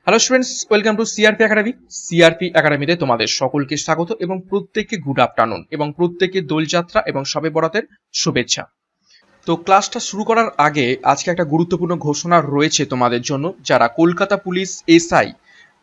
Hello students, welcome to CRP academy. CRP একাডেমিতে তোমাদের সকলকে স্বাগত এবং প্রত্যেককে গুড আফটারনুন এবং প্রত্যেককে দোলযাত্রা এবং শবে বরাতের শুভেচ্ছা। তো ক্লাসটা শুরু করার আগে আজকে একটা গুরুত্বপূর্ণ ঘোষণা রয়েছে তোমাদের জন্য, যারা কলকাতা পুলিশ এসআই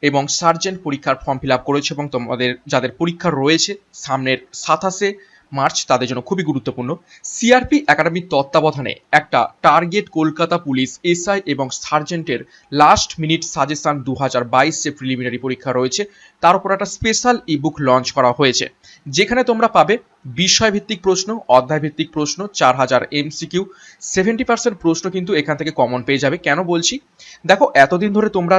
এবং সার্জেন্ট পরীক্ষার ফর্ম ফিল আপ করেছে এবং তোমাদের যাদের পরীক্ষা রয়েছে সামনের 27শে মার্চ, তাদের জন্য খুবই গুরুত্বপূর্ণ। সিআরপি একাডেমির তত্ত্বাবধানে একটা টার্গেট কলকাতা পুলিশ এসআই এবং সার্জেন্টের লাস্ট মিনিট সাজেশন 2022 যে প্রিলিমিনারি পরীক্ষা রয়েছে তার উপর একটা স্পেশাল ইবুক লঞ্চ করা হয়েছে, যেখানে তোমরা পাবে বিষয়ভিত্তিক প্রশ্ন, অধ্যায়ভিত্তিক প্রশ্ন, 4000 এমসিকিউ, 70% প্রশ্ন কিন্তু এখান থেকে কমন পেয়ে যাবে। কেন বলছি, দেখো এতদিন ধরে তোমরা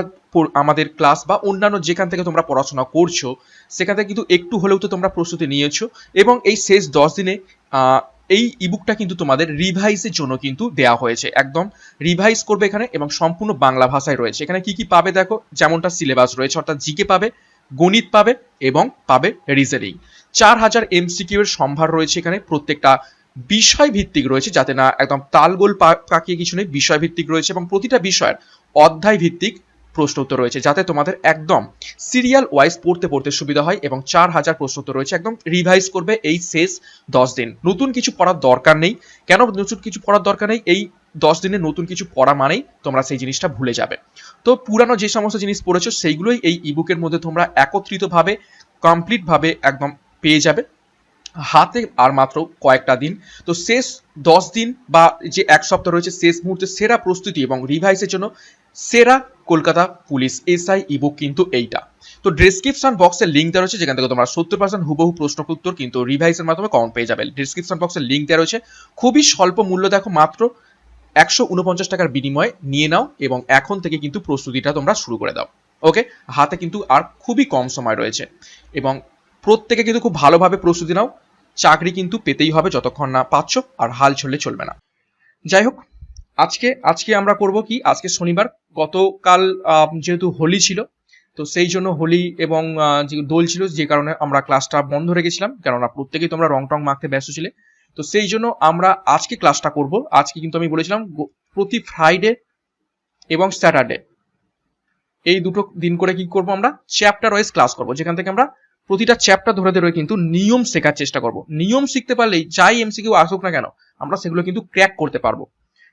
আমাদের ক্লাস বা অন্যান্য যেখান থেকে তোমরা পড়াশোনা করছো সেখান থেকে কিন্তু একটু হলেও তো তোমরা প্রস্তুতি নিয়েছো এবং এই শেষ 10 দিনে এই ইবুকটা কিন্তু তোমাদের রিভাইজের জন্য কিন্তু দেওয়া হয়েছে। একদম রিভাইজ করবে এখানে এবং সম্পূর্ণ বাংলা ভাষায় রয়েছে। এখানে কি কি পাবে দেখো, যেমনটা সিলেবাস রয়েছে, অর্থাৎ জিকে পাবে, গণিত পাবে এবং পাবে রিজনিং। 4000 এমসিকিউ এর সম্ভার রয়েছে এখানে, প্রত্যেকটা বিষয় ভিত্তিক রয়েছে, যাতে না একদম তালগোল পাকিয়ে কিছু নেই, বিষয় ভিত্তিক রয়েছে এবং প্রতিটা বিষয়ের অধ্যায় ভিত্তিক প্রশ্ন উত্তর রয়েছে, যাতে তোমাদের একদম সিরিয়াল ওয়াইজ পড়তে পড়তে সুবিধা হয়। এবং 4000 প্রশ্ন উত্তর রয়েছে, একদম রিভাইজ করবে এই শেষ 10 দিন। নতুন কিছু পড়ার দরকার নেই। কেন নতুন কিছু পড়ার দরকার নেই? এই 10 দিনে নতুন কিছু পড়া মানেই তোমরা সেই জিনিসটা ভুলে যাবে। তো পুরানো যে সমস্ত জিনিস পড়েছো সেইগুলোই এই ইবুকের মধ্যে তোমরা একত্রিতভাবে কমপ্লিটভাবে একদম পেয়ে যাবে হাতে আর মাত্র কয়েকটা দিন। তো শেষ 10 দিন বা যে এক সপ্তাহ রয়েছে, শেষ মুহূর্তে সেরা প্রস্তুতি এবং রিভাইসের জন্য সেরা কলকাতা পুলিশ এসআই ইবুক কিন্তু এইটা। তো ডেসক্রিপশন বক্সের লিঙ্ক দেওয়া রয়েছে, যেখান থেকে তোমরা 70% হুবহু প্রশ্ন উত্তর কিন্তু রিভাইসের মাধ্যমে কমন পেয়ে যাবে। ডেসক্রিপশন বক্সের লিঙ্ক দেওয়া রয়েছে, খুবই স্বল্প মূল্য, দেখো মাত্র 149 টাকার বিনিময়ে নিয়ে নাও এবং এখন থেকে কিন্তু প্রস্তুতিটা তোমরা শুরু করে দাও। ওকে, হাতে কিন্তু আর খুবই কম সময় রয়েছে এবং প্রত্যেকে কিন্তু খুব ভালোভাবে প্রস্তুতি নাও। চাকরি কিন্তু পেতেই হবে যতক্ষণ না পাচ্ছ, আর হাল ছড়লে চলবে না। যাই হোক, আজকে আমরা করব কি, আজকে শনিবার, গতকাল যেহেতু হোলি ছিল তো সেই জন্য হোলি এবং যে দোল ছিল, যে কারণে আমরা ক্লাসটা বন্ধ রেখেছিলাম, কেননা প্রত্যেকেই তোমরা রং টং মাখতে ব্যস্ত ছিলে। তো সেই জন্য আমরা আজকে ক্লাসটা করব। আজকে কিন্তু আমি বলেছিলাম প্রতি ফ্রাইডে এবং স্যাটারডে এই দুটো দিন করে কি করব, আমরা চ্যাপ্টার ওয়াইজ ক্লাস করব, যেখান থেকে আমরা প্রতিটা চ্যাপ্টার ধরে ধরে কিন্তু নিয়ম শেখার চেষ্টা করব। নিয়ম শিখতে পারলেই যাই এমসিকিউ আসুক না কেন আমরা সেগুলো কিন্তু ক্র্যাক করতে পারবো।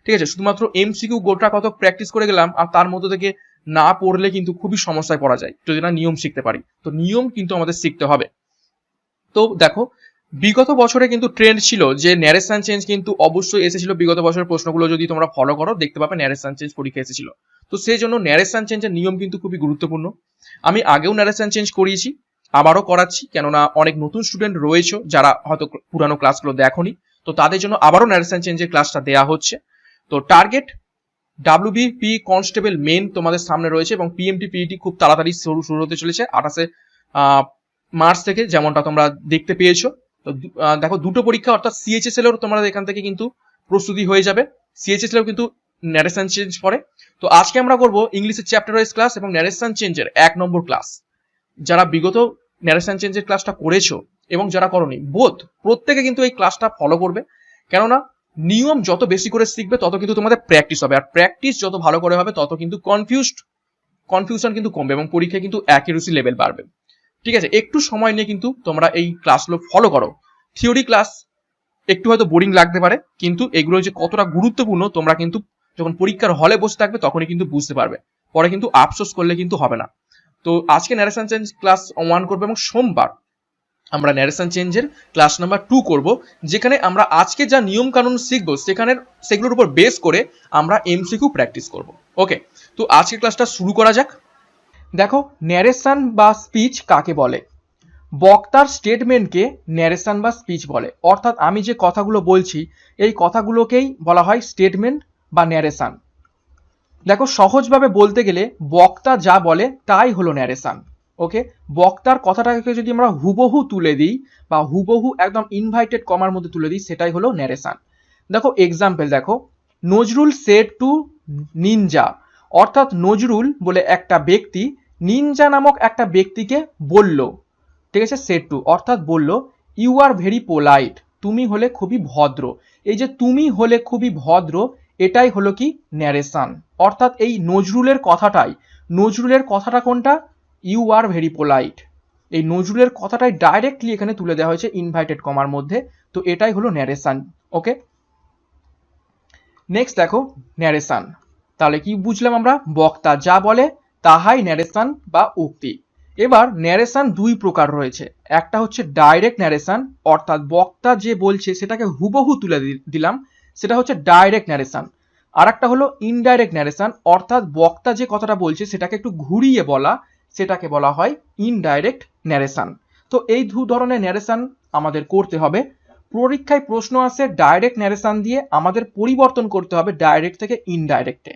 ঠিক আছে, শুধুমাত্র এমসিকিউ গোটা কত প্র্যাকটিস করে গেলাম আর তার মধ্যে থেকে না পড়লে কিন্তু খুবই সমস্যায় পড়া যায় যদি না নিয়ম শিখতে পারি। তো নিয়ম কিন্তু আমাদের শিখতে হবে। তো দেখো, বিগত বছরে কিন্তু ট্রেন্ড ছিল যে ন্যারেশন চেঞ্জ কিন্তু অবশ্যই এসেছিল। বিগত বছরের প্রশ্নগুলো যদি তোমরা ফলো করো দেখতে পাবে ন্যারেশন চেঞ্জ পরীক্ষা এসেছিল। তো সেই জন্য ন্যারেশন চেঞ্জের নিয়ম কিন্তু খুবই গুরুত্বপূর্ণ। আমি আগেও ন্যারেশন চেঞ্জ করিয়েছি, আবারও করাচ্ছি, কেননা অনেক নতুন স্টুডেন্ট রয়েছে যারা হয়তো পুরানো ক্লাসগুলো দেখোনি। তো তাদের জন্য আবারও ন্যারেশন চেঞ্জের ক্লাসটা দেওয়া হচ্ছে। তো টার্গেট ডাব্লিউবিপি কনস্টেবল মেন তোমাদের সামনে রয়েছে এবং পিএমটি পিইটি খুব তাড়াতাড়ি শুরু হতে চলেছে 28শে মার্চ থেকে, যেমনটা তোমরা দেখতে পেয়েছো। তো দেখো, দুটো পরীক্ষা, অর্থাৎ সিএইচএসএল এর তোমরা এখান থেকে কিন্তু প্রস্তুতি হয়ে যাবে। সিএইচএসএল এও কিন্তু ন্যারেশন চেঞ্জ পড়ে। তো আজকে আমরা করব ইংলিশের চ্যাপ্টার ওয়াইজ ক্লাস এবং ন্যারেশন চেঞ্জের 1 নম্বর ক্লাস। যারা বিগত ন্যারেশন চেঞ্জের ক্লাসটা করেছো এবং যারা করোনি, প্রত্যেকে কিন্তু এই ক্লাসটা ফলো করবে, কেননা নিয়ম যত বেশি করে শিখবে তত কিন্তু তোমাদের প্র্যাকটিস হবে, আর প্র্যাকটিস যত ভালো করে হবে তত কিন্তু কনফিউশন কিন্তু কমবে এবং পরীক্ষায় কিন্তু অ্যাকিউরেসি লেভেল বাড়বে। ঠিক আছে, একটু সময় নিয়ে কিন্তু তোমরা এই ক্লাসগুলো ফলো করো। থিওরি ক্লাস একটু হয়তো বোরিং লাগতে পারে, কিন্তু এগুলো যে কতটা গুরুত্বপূর্ণ তোমরা কিন্তু যখন পরীক্ষার হলে বসে থাকবে তখনই কিন্তু বুঝতে পারবে, পরে কিন্তু আফসোস করলে কিন্তু হবে না। তো আজকে ন্যারেশন চেঞ্জ ক্লাস 1 করবো এবং সোমবার আমরা ন্যারেশন চেঞ্জের ক্লাস নাম্বার 2 করব, যেখানে আমরা আজকে যা নিয়ম কানুন শিখবো সেগুলোর উপর বেস করে আমরা এমসিকিউ প্র্যাকটিস করব। ওকে, তো আজকে ক্লাসটা শুরু করা যাক। দেখো, ন্যারেশন বা স্পিচ কাকে বলে? বক্তার স্টেটমেন্টকে ন্যারেশন বা স্পিচ বলে, অর্থাৎ আমি যে কথাগুলো বলছি এই কথাগুলোকেই বলা হয় স্টেটমেন্ট বা ন্যারেশন। দেখো, সহজভাবে বলতে গেলে বক্তা যা বলে তাই হলো ন্যারেশন। ওকে, বক্তার কথাটাকে যদি আমরা হুবহু তুলে দিই বা হুবহু একদম ইনভাইটেড কমার মধ্যে তুলে দিই সেটাই হলো ন্যারেশন। দেখো এক্সাম্পল, দেখো, নজরুল সেড টু নিনজা, অর্থাৎ নজরুল বলে একটা ব্যক্তি নিনজা নামক একটা ব্যক্তিকে বলল। ঠিক আছে, সেড টু অর্থাৎ বলল, ইউ আর ভেরি পোলাইট, তুমি হলে খুবই ভদ্র। এই যে তুমি হলে খুবই ভদ্র, এটাই হলো কি ন্যারেশন। অর্থাৎ এই নজরুলের কথাটা কোনটা, ইউ আর ভেরি পোলাইট, এই নজরুলের কথাটাই ডাইরেক্টলি এখানে তুলে দেওয়া হয়েছে ইনভার্টেড কমার মধ্যে। তো এটাই হলো ন্যারেশন। ওকে, নেক্সট দেখো ন্যারেশন। তাহলে কি বুঝলাম আমরা, বক্তা যা বলে তাহাই ন্যারেশন বা উক্তি। এবার ন্যারেশন দুই প্রকার রয়েছে, একটা হচ্ছে ডাইরেক্ট ন্যারেশন, অর্থাৎ বক্তা যে বলছে সেটাকে হুবহু তুলে দিলাম, সেটা হচ্ছে ডাইরেক্ট ন্যারেশন। আর একটা হলো ইনডাইরেক্ট ন্যারেশন, অর্থাৎ বক্তা যে কথাটা বলছে সেটাকে একটু ঘুরিয়ে বলা, সেটাকে বলা হয় ইনডাইরেক্ট ন্যারেশন। তো এই দু ধরনের ন্যারেশন আমাদের করতে হবে। পরীক্ষায় প্রশ্ন আসে ডাইরেক্ট ন্যারেশন দিয়ে, আমাদের পরিবর্তন করতে হবে ডাইরেক্ট থেকে ইনডাইরেক্টে।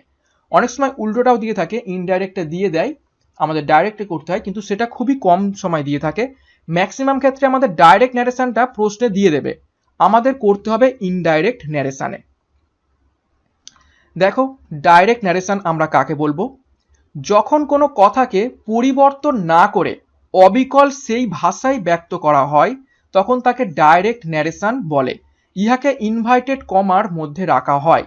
অনেক সময় উল্টোটাও দিয়ে থাকে, ইনডাইরেক্টে দিয়ে দেয়, আমাদের ডাইরেক্টে করতে হয়, কিন্তু সেটা খুবই কম সময় দিয়ে থাকে। ম্যাক্সিমাম ক্ষেত্রে আমাদের ডাইরেক্ট ন্যারেশনটা প্রশ্নে দিয়ে দেবে, আমাদের করতে হবে ইনডাইরেক্ট ন্যারেশনে। দেখো ডাইরেক্ট ন্যারেশন আমরা কাকে বলবো, যখন কোনো কথাকে পরিবর্তন না করে অবিকল সেই ভাষায় ব্যক্ত করা হয় তখন তাকে ডাইরেক্ট ন্যারেশন বলে। ইহাকে ইনভার্টেড কমার মধ্যে রাখা হয়।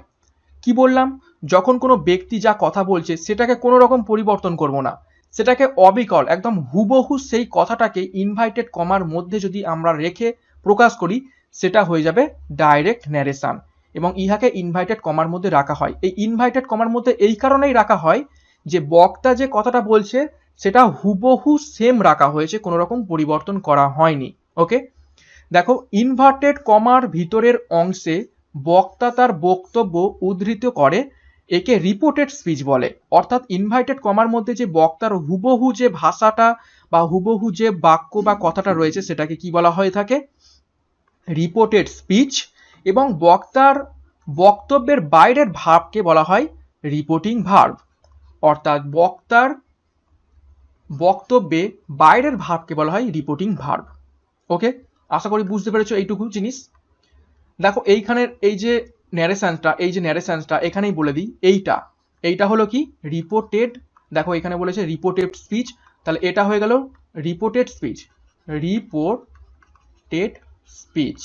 কি বললাম, যখন কোনো ব্যক্তি যা কথা বলছে সেটাকে কোনো রকম পরিবর্তন করব না, সেটাকে অবিকল একদম হুবহু সেই কথাটাকে ইনভার্টেড কমার মধ্যে যদি আমরা রেখে প্রকাশ করি, সেটা হয়ে যাবে ডাইরেক্ট ন্যারেশন, এবং ইহাকে ইনভার্টেড কমার মধ্যে রাখা হয়। এই ইনভার্টেড কমার মধ্যে এই কারণেই রাখা হয় যে বক্তা যে কথাটা বলছে সেটা হুবহু সেম রাখা হয়েছে, কোনো রকম পরিবর্তন করা হয়নি। ওকে, দেখো ইনভার্টেড কমার ভিতরের অংশে বক্তা তার বক্তব্য উদ্ধৃত করে, একে রিপোর্টেড স্পিচ বলে। অর্থাৎ ইনভার্টেড কমার মধ্যে যে বক্তার হুবহু যে ভাষাটা বা হুবহু যে বাক্য বা কথাটা রয়েছে সেটাকে কি বলা হয়ে থাকে, রিপোর্টেড স্পিচ। এবং বক্তার বক্তব্যের বাইরের ভাবকে বলা হয় রিপোর্টিং ভার্ব। অর্থাৎ বক্তার বক্তব্যে বাইরের ভাবকে বলা হয় রিপোর্টিং ভার্ব। ওকে, আশা করি বুঝতে পেরেছো এইটুকু জিনিস। দেখো এইখানের এই যে ন্যারেশনটা এখানেই বলে দিই, এইটা হলো কি রিপোর্টেড। দেখো এখানে বলেছে রিপোর্টেড স্পিচ, তাহলে এটা হয়ে গেল রিপোর্টেড স্পিচ।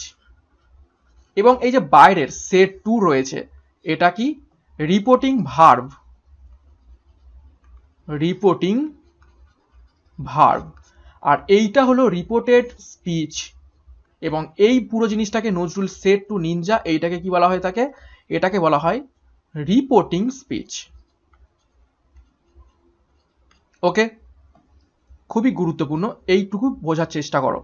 এবং এই যে বাইরের সেট টু রয়েছে, এটা কি রিপোর্টিং ভার্ব। আর এইটা হলো রিপোর্টেড স্পিচ। এবং এই পুরো জিনিসটাকে নজরুল সেট টু নিনজা, এইটাকে কি বলা হয় থাকে, এটাকে বলা হয় রিপোর্টিং স্পিচ। ওকে, খুবই গুরুত্বপূর্ণ, এইটুকু বোঝার চেষ্টা করো।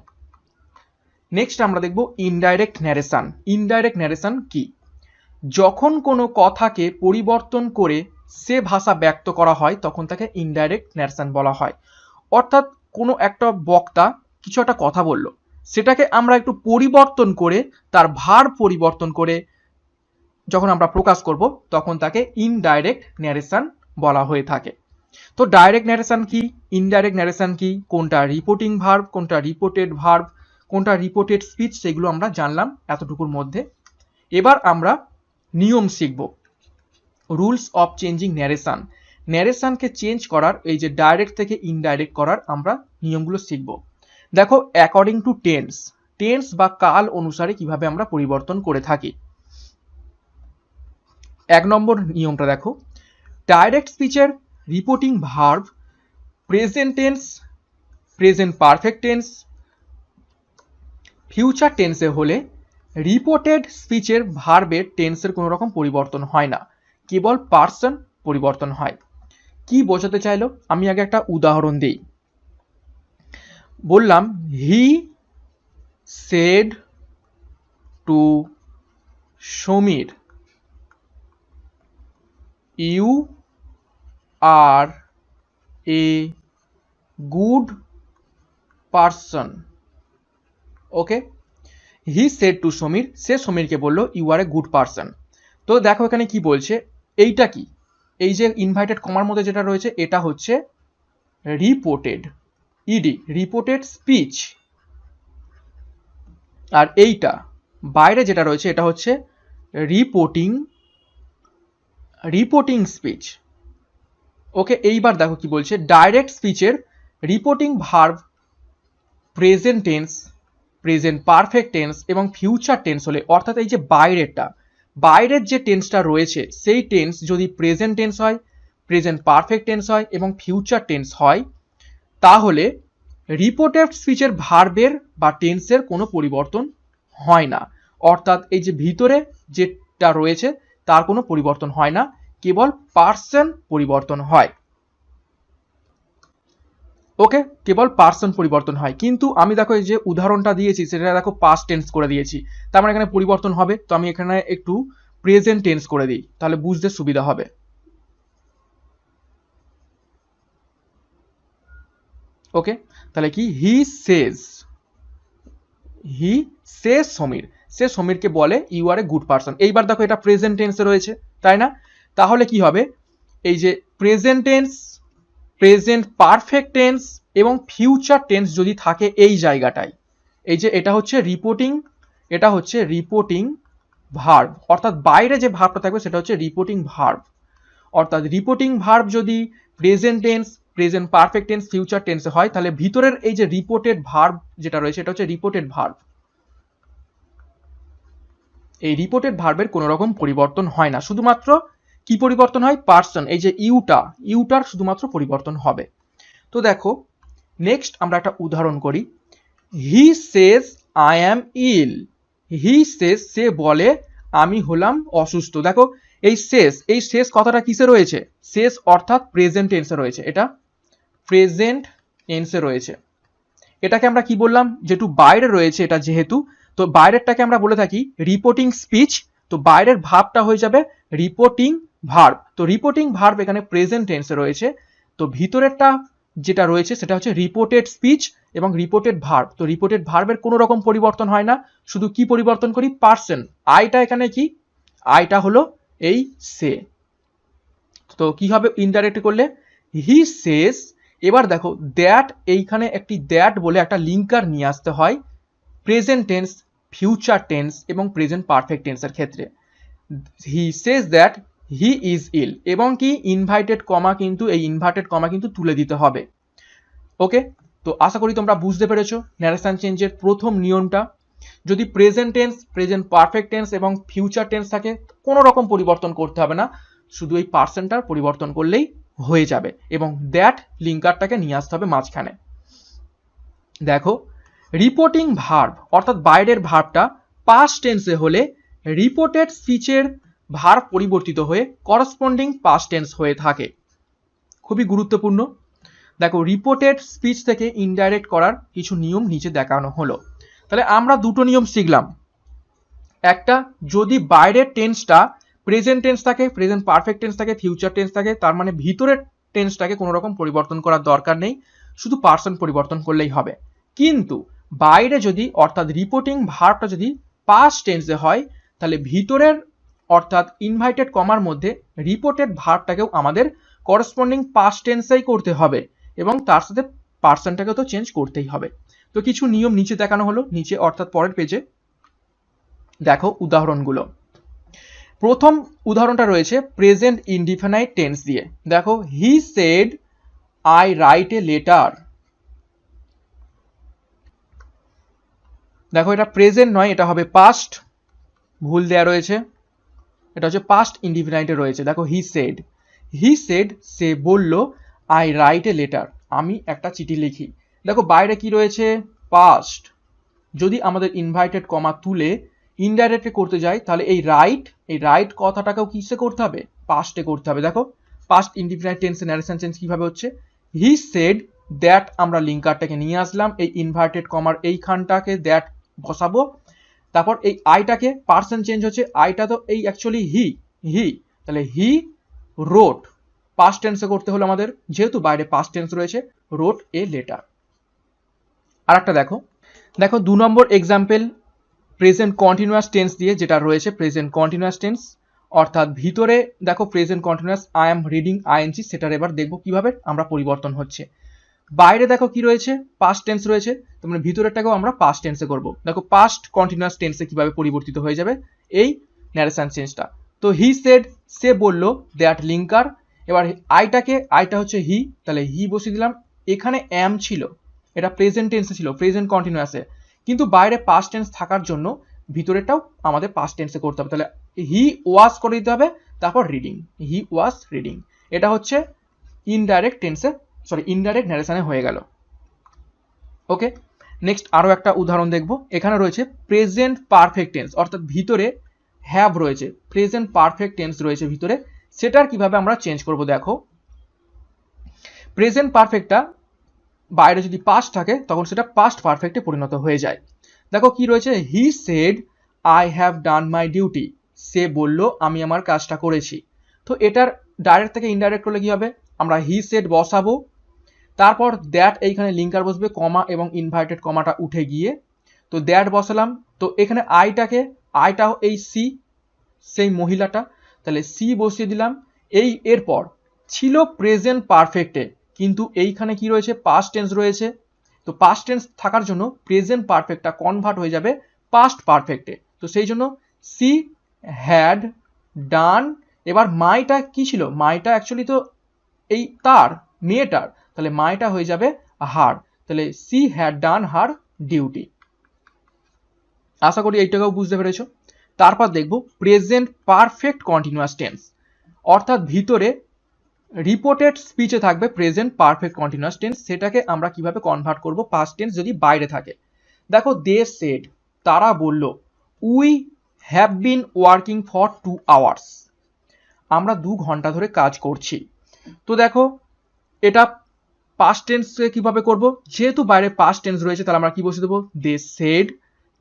নেক্সট আমরা দেখব ইনডাইরেক্ট ন্যারেশন। ইনডাইরেক্ট ন্যারেশন কি, যখন কোনো কথাকে পরিবর্তন করে সে ভাষা ব্যক্ত করা হয় তখন তাকে ইনডাইরেক্ট ন্যারেশন বলা হয়। অর্থাৎ কোনো একটা বক্তা কিছু একটা কথা বলল, সেটাকে আমরা একটু পরিবর্তন করে, তার ভার পরিবর্তন করে যখন আমরা প্রকাশ করব তখন তাকে ইনডাইরেক্ট ন্যারেশন বলা হয়ে থাকে। তো ডাইরেক্ট ন্যারেশন কি, ইনডাইরেক্ট ন্যারেশন কি, কোনটা রিপোর্টিং ভার্ব, কোনটা রিপোর্টেড ভার্ব, কোনটা রিপোর্টেড স্পিচ, সেগুলো আমরা জানলাম এতটুকুর মধ্যে। এবার আমরা নিয়ম শিখব, রুলস অফ চেঞ্জিং ন্যারেশন। ন্যারেশনকে চেঞ্জ করার, এই যে ডাইরেক্ট থেকে ইনডাইরেক্ট করার আমরা নিয়মগুলো শিখব। দেখো অ্যাকর্ডিং টু টেন্স বা কাল অনুসারে কিভাবে আমরা পরিবর্তন করে থাকি। এক নম্বর নিয়মটা দেখো, ডাইরেক্ট স্পিচের reporting verb present tense, present perfect tense, future টেন্সে হলে রিপোর্টেড স্পিচের ভার্বের টেন্সের কোনো রকম পরিবর্তন হয় না, কেবল পার্সন পরিবর্তন হয়। কি বোঝাতে চাইলো, আমি আগে একটা উদাহরণ দিই। বললাম he said to Samir, you are a good person. Okay, he said to Samir, সে সমীরকে বললো you are a good person. তো দেখো এখানে কি বলছে, এইটা কি, এই যে ইনভার্টেড কমার মধ্যে যেটা রয়েছে এটা হচ্ছে রিপোর্টেড, রিপোর্টেড স্পিচ। আর এইটা বাইরে যেটা রয়েছে এটা হচ্ছে রিপোর্টিং স্পিচ। ওকে, এইবার দেখো কি বলছে, ডাইরেক্ট স্পিচের reporting verb present tense, present perfect tense এবং ফিউচার টেন্স হলে, অর্থাৎ এই যে বাইরেরটা বাইরের যে টেন্সটা রয়েছে সেই টেন্স যদি প্রেজেন্ট টেন্স হয়, প্রেজেন্ট পারফেক্ট টেন্স হয় এবং ফিউচার টেন্স হয়, তাহলে রিপোর্টেড স্পিচের ভার্বের বা টেন্সের কোনো পরিবর্তন হয় না। অর্থাৎ এই যে ভিতরে যেটা রয়েছে তার কোনো পরিবর্তন হয় না, কেবল পার্সন পরিবর্তন হয়। ওকে, কেবল পার্সন পরিবর্তন হয়। কিন্তু আমি দেখো এই যে উদাহরণটা দিয়েছি সেটা দেখো পাস্ট টেন্স করে দিয়েছি, তার মানে এখানে পরিবর্তন হবে। তো আমি এখানে একটু প্রেজেন্ট টেন্স করে দিই, তাহলে বুঝতে সুবিধা হবে। ওকে, তাহলে কি হি সেজ সমীর, সে সমীরকে বলে you are a good person. এইবার দেখো এটা প্রেজেন্ট টেন্সে রয়েছে, তাই না? তাহলে কি হবে, এই যে present tense, present perfect tense এবং ফিউচার টেন্স যদি থাকে এই জায়গাটায়, এই যে এটা হচ্ছে রিপোর্টিং, এটা হচ্ছে রিপোর্টিং ভার্ব, অর্থাৎ বাইরে যে ভার্বটা থাকবে সেটা হচ্ছে রিপোর্টিং ভার্ব। অর্থাৎ রিপোর্টিং ভার্ব যদি present tense, present perfect tense, future টেন্সে হয়, তাহলে ভিতরের এই যে রিপোর্টেড ভার্ব যেটা রয়েছে এটা হচ্ছে রিপোর্টেড ভার্ব। এই রিপোর্টেড ভার্বের কোনো রকম পরিবর্তন হয় না, শুধুমাত্র কি পরিবর্তন হয়, পার্সন, এই যে ইউটার শুধুমাত্র পরিবর্তন হবে। তো দেখো নেক্সট আমরা একটা উদাহরণ করি। হি সেজ আই অ্যাম ইল, হি সেজ সে বলে আমি হলাম অসুস্থ। দেখো এই শেষ কথাটা কিসে রয়েছে, শেষ অর্থাৎ প্রেজেন্ট টেন্সে রয়েছে, এটা প্রেজেন্ট টেন্সে রয়েছে। এটাকে আমরা কি বললাম, যেহেতু বাইরে রয়েছে এটা যেহেতু, তো বাইরেরটাকে আমরা বলে থাকি রিপোর্টিং স্পিচ, তো বাইরের ভার্বটা হয়ে যাবে রিপোর্টিং ভার্ব। তো রিপোর্টিং ভার্ব এখানে প্রেজেন্ট টেন্সে রয়েছে, তো ভিতরেরটা যেটা রয়েছে সেটা হচ্ছে রিপোর্টেড স্পিচ এবং রিপোর্টেড ভার্ব। তো রিপোর্টেড ভার্বের কোনো রকম পরিবর্তন হয় না, শুধু কি পরিবর্তন করি, পার্সন। আইটা এখানে কি, আইটা হলো এই সে। তো কি হবে ইনডাইরেক্ট করলে, হি সেজ। এবার দেখো দ্যাট, এইখানে একটি দ্যাট বলে একটা লিঙ্কার নিয়ে আসতে হয় প্রেজেন্ট টেন্স, ফিউচার টেন্স এবং প্রেজেন্ট পারফেক্ট টেন্সের ক্ষেত্রে। হি says that he is ill, এবং কি ইনভাইটেড কমা, কিন্তু এই ইনভার্টেড কমা কিন্তু তুলে দিতে হবে। ওকে, তো আশা করি তোমরা বুঝতে পেরেছো ন্যারেশন চেঞ্জের প্রথম নিয়মটা। যদি present tense, present perfect tense এবং ফিউচার টেন্স থাকে, কোনো রকম পরিবর্তন করতে হবে না, শুধু এই পার্সনটার পরিবর্তন করলেই হয়ে যাবে এবং দ্যাট লিঙ্কারটাকে নিয়ে আসতে হবে মাঝখানে। দেখো রিপোর্টিং ভার্ব অর্থাৎ বাইরের ভার্বটা পাস্ট টেন্সে হলে রিপোর্টেড স্পিচের ভার্ব পরিবর্তিত হয়ে করসপন্ডিং পাস্ট টেন্স হয়ে থাকে। খুবই গুরুত্বপূর্ণ। দেখো রিপোর্টেড স্পিচ থেকে ইনডাইরেক্ট করার কিছু নিয়ম নিচে দেখানো হলো। তাহলে আমরা দুটো নিয়ম শিখলাম। একটা, যদি বাইরের টেন্সটা প্রেজেন্ট টেন্স থাকে, প্রেজেন্ট পারফেক্ট টেন্স থাকে, ফিউচার টেন্স থাকে, তার মানে ভিতরের টেন্সটাকে কোনো রকম পরিবর্তন করার দরকার নেই, শুধু পার্সন পরিবর্তন করলেই হবে। কিন্তু বাইরে যদি অর্থাৎ রিপোর্টিং ভার্বটা যদি পাস্ট টেন্সে হয়, তাহলে ভিতরের অর্থাৎ ইনভাইটেড কমার মধ্যে রিপোর্টেড ভার্বটাকেও আমাদের করসপন্ডিং পাস্ট টেন্সেই করতে হবে এবং তার সাথে পার্সনটাকে তো চেঞ্জ করতেই হবে। তো কিছু নিয়ম নিচে দেখানো হলো, নিচে অর্থাৎ পরের পেজে দেখো উদাহরণগুলো। প্রথম উদাহরণটা রয়েছে প্রেজেন্ট ইনডিফিনাইট টেন্স দিয়ে। দেখো he said I write a letter. দেখো এটা প্রেজেন্ট নয়, এটা হবে পাস্ট, ভুল দেয়া রয়েছে, এটা হচ্ছে পাস্ট ইনডিফিনাইটে রয়েছে। দেখো হি সেড সে বলল আই রাইট এ লেটার, আমি একটা চিঠি লিখি। দেখো বাইরে কি রয়েছে, পাস্ট। যদি আমাদের ইনভাইটেড কমা তুলে ইনডাইরেক্টে করতে যাই, তাহলে এই রাইট কথাটাকেও কিসে করতে হবে, পাস্টে করতে হবে। দেখো পাস্ট ইনডিফিনাইট টেন্সে ন্যারেশন চেঞ্জ কিভাবে হচ্ছে, হি সেড দ্যাট, আমরা লিঙ্কারটাকে নিয়ে আসলাম, এই ইনভার্টেড কমার এইখানটাকে দ্যাট বসাবো, তারপর এই আইটাকে পার্সন চেঞ্জ হচ্ছে, আইটা তো এই অ্যাকচুয়ালি হি, তাহলে হি রোট, পাস্ট টেন্সে করতে হলো আমাদের, যেহেতু বাইরে পাস্ট টেন্স রয়েছে, রোট এ লেটার। আর একটা দেখো 2 নম্বর এক্সাম্পল প্রেজেন্ট কন্টিনিউয়াস টেন্স দিয়ে, যেটা রয়েছে প্রেজেন্ট কন্টিনিউয়াস টেন্স, অর্থাৎ ভিতরে দেখো present continuous I am reading ING, সেটার এবার দেখবো কিভাবে আমরা পরিবর্তন হচ্ছে। বাইরে দেখো কি রয়েছে, পাস্ট টেন্স রয়েছে, তোমরা ভিতরেরটাকেও আমরা পাস্ট টেন্সে করব। দেখো পাস্ট কন্টিনিউয়াস টেন্সে কিভাবে পরিবর্তিত হয়ে যাবে এই ন্যারেশন চেঞ্জটা। তো হি সেড, সে বলল, দ্যাট লিঙ্কার, এবার আইটা হচ্ছে হি, তাহলে হি বসিয়ে দিলাম। এখানে অ্যাম ছিল, এটা প্রেজেন্ট টেন্সে ছিল, প্রেজেন্ট কন্টিনিউয়াসে, কিন্তু বাইরে পাস্ট টেন্স থাকার জন্য ভিতরেরটাও আমাদের পাস্ট টেন্সে করতে হবে। তাহলে হি ওয়াজ করে দিতে হবে, তারপর রিডিং, হি ওয়াজ রিডিং। এটা হচ্ছে ইনডাইরেক্ট টেন্সে, ইনডাইরেক্ট ন্যারেশনে হয়ে গেল। ওকে, নেক্সট আরও একটা উদাহরণ দেখব। এখানে রয়েছে প্রেজেন্ট পারফেক্ট টেন্স, অর্থাৎ ভিতরে হ্যাভ রয়েছে, প্রেজেন্ট পারফেক্ট টেন্স রয়েছে ভিতরে, সেটার কিভাবে আমরা চেঞ্জ করব। দেখো, প্রেজেন্ট পারফেক্টটা বাইরে যদি পাস্ট থাকে তখন সেটা পাস্ট পারফেক্টে পরিণত হয়ে যায়। দেখো কি রয়েছে, he said I have done my duty, সে বলল আমি আমার কাজটা করেছি। তো এটার ডাইরেক্ট থেকে ইনডাইরেক্ট করলে কি হবে, আমরা হি সেড বসাবো, তারপর দ্যাট এইখানে লিঙ্কার বসবে, কমা এবং ইনভার্টেড কমাটা উঠে গিয়ে তো দ্যাট বসালাম। তো এখানে আইটা এই সি, সেই মহিলাটা, তাহলে সি বসিয়ে দিলাম। এরপর ছিল প্রেজেন্ট পারফেক্টে, কিন্তু এইখানে কি রয়েছে, পাস্ট টেন্স রয়েছে। তো পাস্ট টেন্স থাকার জন্য প্রেজেন্ট পারফেক্টটা কনভার্ট হয়ে যাবে পাস্ট পারফেক্টে। তো সেই জন্য সি হ্যাড ডান, এবার মাইটা কি ছিল, মাইটা অ্যাকচুয়ালি তো এই তার মেয়েটার, তাহলে মাইটা হয়ে যাবে হার, তাহলে she had done her duty. আশা করি এইটাকেও বুঝতে পেরেছো। তারপর দেখব প্রেজেন্ট পারফেক্ট কন্টিনিউয়াস টেন্স, অর্থাৎ ভিতরে রিপোর্টেড স্পিচে থাকবে প্রেজেন্ট পারফেক্ট কন্টিনিউয়াস টেন্স, সেটাকে আমরা কিভাবে কনভার্ট করব পাস্ট টেন্স যদি বাইরে থাকে। দেখো, দে সেড, তারা বলল, we have been working for 2 hours, আমরা 2 ঘন্টা ধরে কাজ করছি। তো দেখো, এটা পাস্ট টেন্সে কিভাবে করব, যেহেতু বাইরে পাস্ট টেন্স রয়েছে তাহলে আমরা কি বসে দেবো, দে সেড,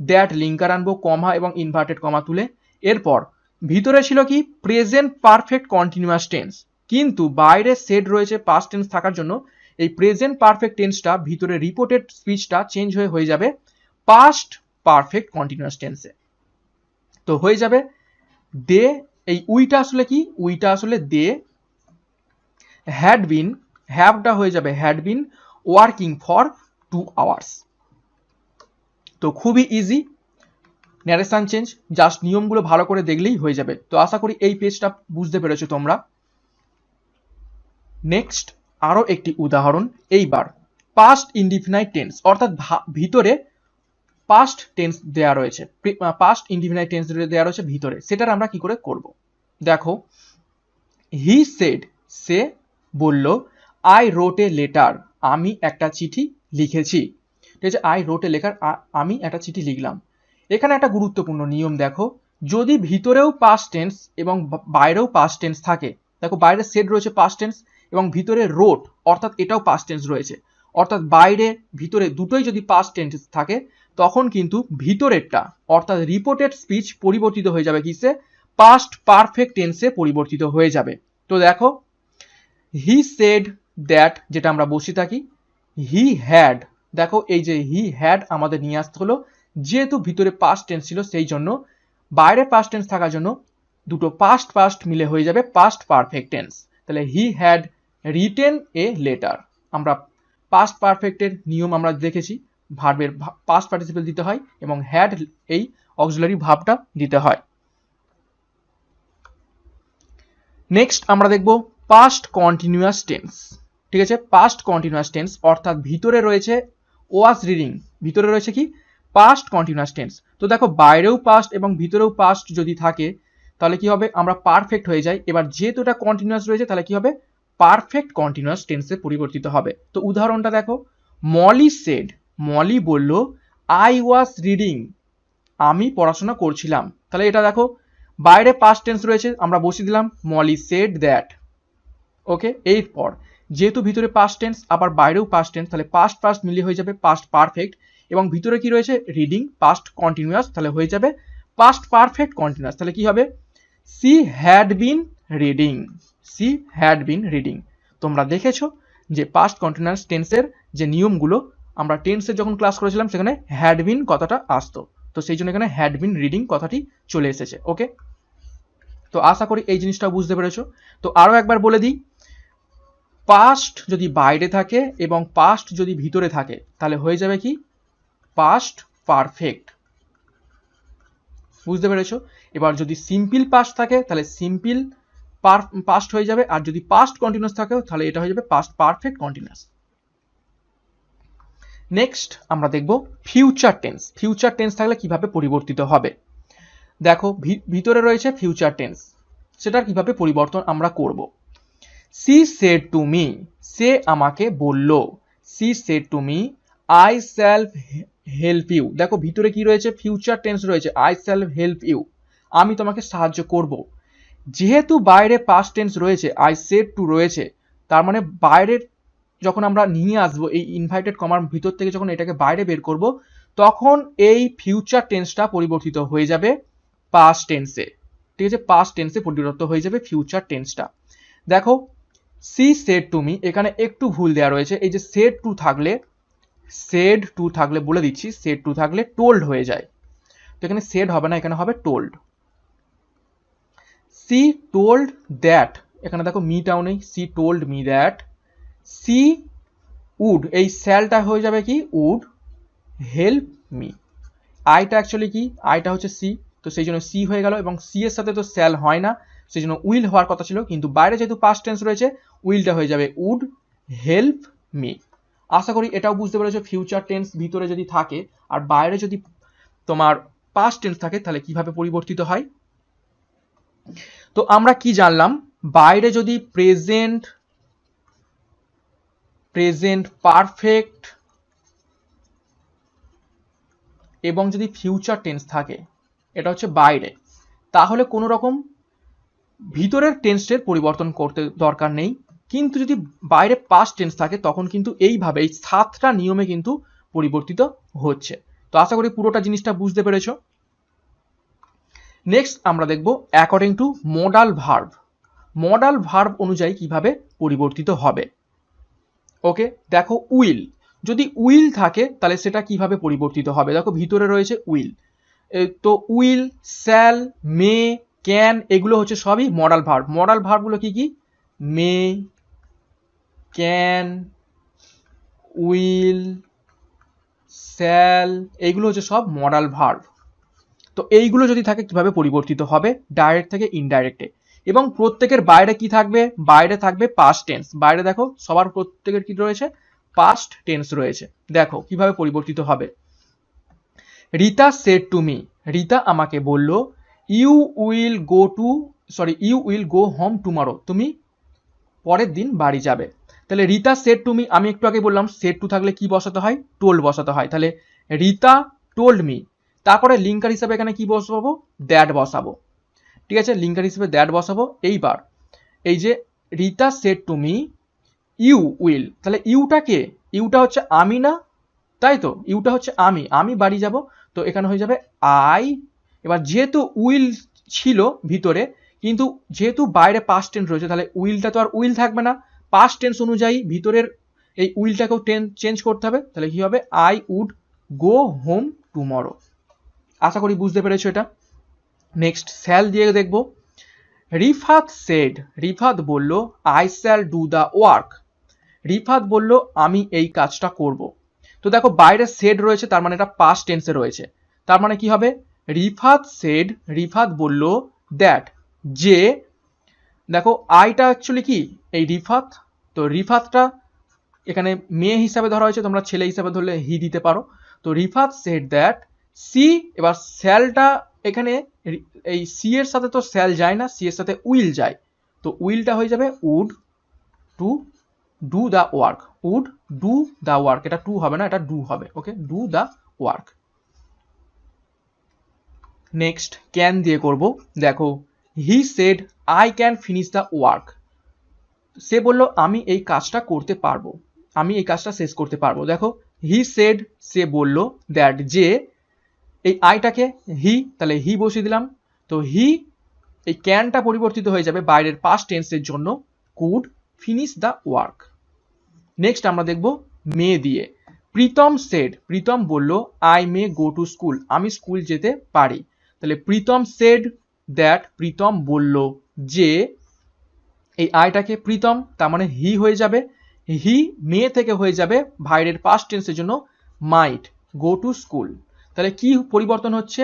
দ্যাট লিঙ্কার আনবো, কমা এবং ইনভার্টেড কমা তুলে। এরপর ভিতরে ছিল কি, প্রেজেন্ট পারফেক্ট কন্টিনিউয়াস টেন্স, কিন্তু বাইরে সেড রয়েছে পাস্ট টেন্স থাকার জন্য এই প্রেজেন্ট পারফেক্ট টেন্সটা ভিতরে রিপোর্টেড স্পিচটা চেঞ্জ হয়ে যাবে পাস্ট পারফেক্ট কন্টিনিউয়াস টেন্সে। তো হয়ে যাবে দে, এই উইটা আসলে কি, উইটা আসলে দে হ্যাড বিন, হ্যাভটা হয়ে যাবে had been working for 2 hours. তো খুবই ইজি ন্যারেশন চেঞ্জ, জাস্ট নিয়মগুলো ভালো করে দেখলেই হয়ে যাবে। তো আশা করি এই পেজটা বুঝতে পেরেছো তোমরা। নেক্সট আরো একটি উদাহরণ, এইবার পাস্ট ইনডিফিনাইট টেন্স, অর্থাৎ ভিতরে পাস্ট টেন্স দেয়া রয়েছে, পাস্ট ইনডিফিনাইট টেন্স দেয়া রয়েছে ভিতরে, সেটার আমরা কি করে করব। দেখো, হি সেড, সে বলল, আই রোট এ লেটার, আমি একটা চিঠি লিখেছি। ঠিক আছে, আই রোট এ লেটার, আমি একটা চিঠি লিখলাম। এখানে একটা গুরুত্বপূর্ণ নিয়ম দেখো, যদি ভিতরেও পাস্ট টেন্স এবং বাইরেও পাস্ট টেন্স থাকে, দেখো বাইরে সেড রয়েছে পাস্ট টেন্স এবং ভিতরে রোট, অর্থাৎ এটাও পাস্ট টেন্স রয়েছে, অর্থাৎ বাইরে ভিতরে দুটোই যদি পাস্ট টেন্স থাকে তখন কিন্তু ভিতরেরটা অর্থাৎ রিপোর্টেড স্পিচ পরিবর্তিত হয়ে যাবে কিসে, পাস্ট পারফেক্ট টেন্সে পরিবর্তিত হয়ে যাবে। তো দেখো, হি সেড দ্যাট, যেটা আমরা বসে থাকি, হি হ্যাড, দেখো এই যে হি হ্যাড আমাদের নিয়ে আসতে হলো, যেহেতু ভিতরে পাস্ট টেন্স ছিল সেই জন্য বাইরে পাস্ট টেন্স থাকার জন্য দুটো পাস্ট মিলে হয়ে যাবে পাস্ট পারফেক্ট টেন্স। তাহলে he had written a letter, আমরা পাস্ট পারফেক্টের নিয়ম আমরা দেখেছি, ভার্বের পাস্ট পার্টিসিপল দিতে হয় এবং হ্যাড এই অক্সিলারি ভার্বটা দিতে হয়। নেক্সট আমরা দেখব পাস্ট কন্টিনিউয়াস টেন্স। ঠিক আছে, পাস্ট কন্টিনিউয়াস টেন্স অর্থাৎ ভিতরে রয়েছে ওয়াজ রিডিং, ভিতরে রয়েছে কি পাস্ট কন্টিনিউয়াস টেন্স। তো দেখো, বাইরেও পাস্ট এবং ভিতরেও পাস্ট যদি থাকে তাহলে কি হবে, আমরা পারফেক্ট হয়ে যাই। এবার যেহেতু এটা কন্টিনিউয়াস রয়েছে তাহলে কি হবে, পারফেক্ট কন্টিনিউয়াস টেন্সে পরিবর্তিত হবে। তো উদাহরণটা দেখো, মলি সেড, মলি বলল, আই ওয়াজ রিডিং, আমি পড়াশোনা করছিলাম। তাহলে এটা দেখো বাইরে পাস্ট টেন্স রয়েছে, আমরা বসিয়ে দিলাম মলি সেড দ্যাট। ওকে, এরপর যেহেতু ভিতরে পাস্ট টেন্স আবার বাইরেও পাস্ট টেন্স, তাহলে পাস্ট মিলিয়ে হয়ে যাবে পাস্ট পারফেক্ট, এবং ভিতরে কি রয়েছে রিডিং পাস্ট কন্টিনিউয়াস, তাহলে হয়ে যাবে পাস্ট পারফেক্ট কন্টিনিউয়াস। তাহলে কি হবে, she had been reading, she had been reading. তোমরা দেখেছো যে পাস্ট কন্টিনিউয়াস টেন্সের যে নিয়মগুলো আমরা টেন্সের যখন ক্লাস করেছিলাম সেখানে হ্যাড বিন কথাটা আসতো, তো সেই জন্য এখানে হ্যাড বিন রিডিং কথাটি চলে এসেছে। ওকে, তো আশা করি এই জিনিসটা বুঝতে পেরেছো। তো আরো একবার বলে দিই, পাস্ট যদি বাইরে থাকে এবং পাস্ট যদি ভিতরে থাকে তাহলে হয়ে যাবে কি পাস্ট পারফেক্ট, বুঝতে পেরেছো। এবার যদি সিম্পল পাস্ট থাকে তাহলে সিম্পল পাস্ট হয়ে যাবে, আর যদি পাস্ট কন্টিনিউয়াস থাকে তাহলে এটা হয়ে যাবে পাস্ট পারফেক্ট কন্টিনিউয়াস। নেক্সট আমরা দেখব ফিউচার টেন্স। ফিউচার টেন্স থাকলে কিভাবে পরিবর্তিত হবে। দেখো ভিতরে রয়েছে ফিউচার টেন্স, সেটার কিভাবে পরিবর্তন আমরা করব। সি সেড টু মি, সে আমাকে বলল। She said to me I shall help you. দেখো ভিতরে কি রয়েছে, ফিউচার টেন্স রয়েছে, আই শ্যাল হেল্প ইউ, আমি তোমাকে সাহায্য করব। যেহেতু বাইরে পাস্ট টেন্স রয়েছে, আই সেড টু রয়েছে, তার মানে বাইরের যখন আমরা নিয়ে আসবো এই ইনভাইটেড কমার ভিতর থেকে যখন এটাকে বাইরে বের করব, তখন এই ফিউচার টেন্সটা পরিবর্তিত হয়ে যাবে পাস্ট টেন্সে। ঠিক আছে, পাস্ট টেন্সে পরিবর্তিত হয়ে যাবে ফিউচার টেন্সটা। দেখো সি সেড টু মি, এখানে একটু ভুল দেওয়া রয়েছে। এই যে সেড টু থাকলে বলে দিচ্ছি, সেড টু থাকলে টোল্ড হয়ে যায়, তো এখানে সেড হবে না, এখানে হবে টোল্ড। সি টোল্ড দ্যাট, এখানে দেখো মিটাও নেই, she told me that she would, এই স্যালটা হয়ে যাবে কি উড হেল্প মি। আইটা অ্যাকচুয়ালি কি, আইটা হচ্ছে সি, তো সেই জন্য সি হয়ে গেল, এবং সি এর সাথে তো স্যাল হয় না, সেই জন্য উইল হওয়ার কথা ছিল, কিন্তু বাইরে যেহেতু পাস্ট টেন্স রয়েছে উইলটা হয়ে যাবে উড হেল্প মি। আশা করি এটাও বুঝতে পেরেছো, ফিউচার টেন্স ভিতরে যদি থাকে আর বাইরে যদি তোমার পাস্ট টেন্স থাকে তাহলে কিভাবে পরিবর্তিত হয়। তো আমরা কি জানলাম, বাইরে যদি প্রেজেন্ট পারফেক্ট এবং যদি ফিউচার টেন্স থাকে, এটা হচ্ছে বাইরে, তাহলে কোনো রকম ভিতরের টেন্সের পরিবর্তন করতে দরকার নেই। কিন্তু যদি বাইরে পাস্ট টেন্স থাকে তখন কিন্তু এইভাবে এই 7টা নিয়মে কিন্তু পরিবর্তিত হচ্ছে। তো আশা করি পুরোটা জিনিসটা বুঝতে পেরেছো। নেক্সট আমরা দেখব according to modal verb. Modal verb অনুযায়ী কিভাবে পরিবর্তিত হবে। ওকে, দেখো উইল, যদি উইল থাকে তাহলে সেটা কিভাবে পরিবর্তিত হবে। দেখো ভিতরে রয়েছে উইল, তো উইল, শ্যাল, মে, ক্যান, এগুলো হচ্ছে সবই মডাল ভার্ব। মডাল ভার্বগুলো কি কি, মে, ক্যান, উইল, শ্যাল, এইগুলো হচ্ছে সব মডাল ভার্ব। তো এইগুলো যদি থাকে কিভাবে পরিবর্তিত হবে, ডাইরেক্ট থেকে ইনডাইরেক্টে। এবং প্রত্যেকের বাইরে কি থাকবে, বাইরে থাকবে পাস্ট টেন্স। বাইরে দেখো সবার প্রত্যেকের কি রয়েছে, পাস্ট টেন্স রয়েছে। দেখো কিভাবে পরিবর্তিত হবে। Rita said to me, Rita আমাকে বলল, you will go home tomorrow, তুমি পরের দিন বাড়ি যাবে। তাহলে রিতা সেড টু মি, আমি একটু আগে বললাম সেড টু থাকলে কি বসাতে হয়, টোল্ড বসাতে হয়। তাহলে রিতা টোল্ড মি, তারপরে লিঙ্কার হিসাবে এখানে কি বসাবো, দ্যাট বসাবো। ঠিক আছে, লিঙ্কার হিসেবে দ্যাট বসাবো। এইবার এই যে Rita said to me you will, তাহলে ইউটা কে, ইউটা হচ্ছে আমি না, তাই তো, ইউটা হচ্ছে আমি বাড়ি যাব, তো এখানে হয়ে যাবে আই। এবার যেহেতু উইল ছিল ভিতরে, কিন্তু যেহেতু বাইরে পাস্ট টেন্স রয়েছে, তাহলে উইলটা তো আর উইল থাকবে না, পাস্ট টেন্স অনুযায়ী ভিতরের এই উইলটাকেও চেঞ্জ করতে হবে। তাহলে কি হবে, I would go home tomorrow. আশা করি বুঝতে পেরেছো এটা। নেক্সট শ্যাল দিয়ে দেখব। রিফাত সেড, রিফাত বলল, I shall do the work, Rifat বলল আমি এই কাজটা করব। তো দেখো বাইরে সেড রয়েছে, তার মানে এটা পাস্ট টেন্সে রয়েছে, তার মানে কি হবে, রিফাত সেড, রিফাত বলল, দ্যাট, যে, দেখো আইটা অ্যাকচুয়ালি কি এই রিফাত, তো রিফাতটা এখানে মেয়ে হিসাবে ধরা হয়েছে, তোমরা ছেলে হিসাবে ধরলে হি দিতে পারো। তো রিফাত সেড দ্যাট সি, এবার স্যালটা এখানে এই সি এর সাথে তো স্যাল যায় না, সি এর সাথে উইল যায়, তো উইলটা হয়ে যাবে would to do the work, would do the work, এটা টু হবে না, এটা ডু হবে। Okay, do the work. Next can দিয়ে করব। দেখো he said I can finish the work, সে বলল আমি এই কাজটা করতে পারবো, আমি এই কাজটা শেষ করতে পারবো। দেখো হি সেড, সে বলল, দ্যাট, যে, এই আইটাকে হি, তাহলে হি বসিয়ে দিলাম। তো হি, এই ক্যানটা পরিবর্তিত হয়ে যাবে বাইরের পাস্ট টেন্সের জন্য could finish the work. Next আমরা দেখব মে দিয়ে। প্রীতম সেড, প্রীতম বলল, I may go to school, আমি স্কুল যেতে পারি। তাহলে প্রীতম সেড দ্যাট, প্রীতম বলল যে, এই আইটাকে প্রীতম, তার মানে হি হয়ে যাবে, হি মে থেকে হয়ে যাবে বাইরের পাস্ট টেন্সের জন্য মাইট গো টু স্কুল। তাহলে কি পরিবর্তন হচ্ছে,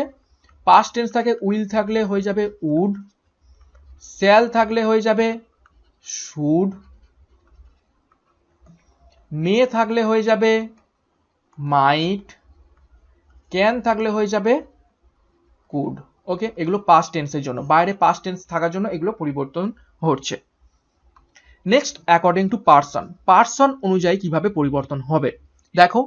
পাস্ট টেন্স থাকে উইল থাকলে হয়ে যাবে উড, শ্যাল থাকলে হয়ে যাবে শুড, মে থাকলে হয়ে যাবে মাইট, ক্যান থাকলে হয়ে যাবে কুড। ওকে, এগুলো পাস্ট টেন্সের জন্য, বাইরে পাস্ট টেন্স থাকার জন্য এগুলো পরিবর্তন হচ্ছে। Next, according to person, person অনুযায়ী কিভাবে পরিবর্তন হবে। দেখো,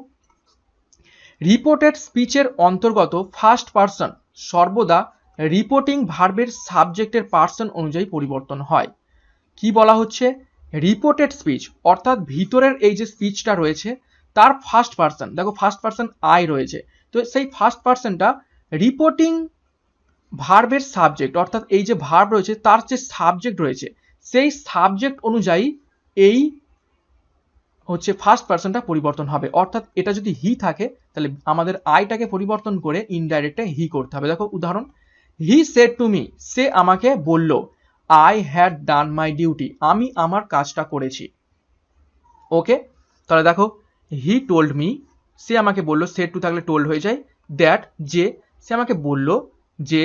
রিপোর্টেড স্পিচের অন্তর্গত ফার্স্ট পার্সন সর্বদা রিপোর্টিং ভার্বের সাবজেক্টের পার্সন অনুযায়ী পরিবর্তন হয়। কি বলা হচ্ছে, রিপোর্টেড স্পিচ অর্থাৎ ভিতরের এই যে স্পিচটা রয়েছে তার ফার্স্ট পার্সন, দেখো ফার্স্ট পার্সন আই রয়েছে, তো সেই ফার্স্ট পার্সনটা রিপোর্টিং ভার্বের সাবজেক্ট অর্থাৎ এই যে ভার্ব রয়েছে তার যে সাবজেক্ট রয়েছে সেই সাবজেক্ট অনুযায়ী এই হচ্ছে ফার্স্ট পার্সনটা পরিবর্তন হবে। অর্থাৎ এটা যদি হি থাকে তাহলে আমাদের আইটাকে পরিবর্তন করে ইনডাইরেক্টে হি করতে হবে। দেখো উদাহরণ, হি সেড টু মি, সে আমাকে বলল, I had done my duty, আমি আমার কাজটা করেছি। ওকে, তাহলে দেখো হি টোল্ড মি, সে আমাকে বলল, সেড টু থাকলে টোল্ড হয়ে যায়, দ্যাট যে, সে আমাকে বলল যে,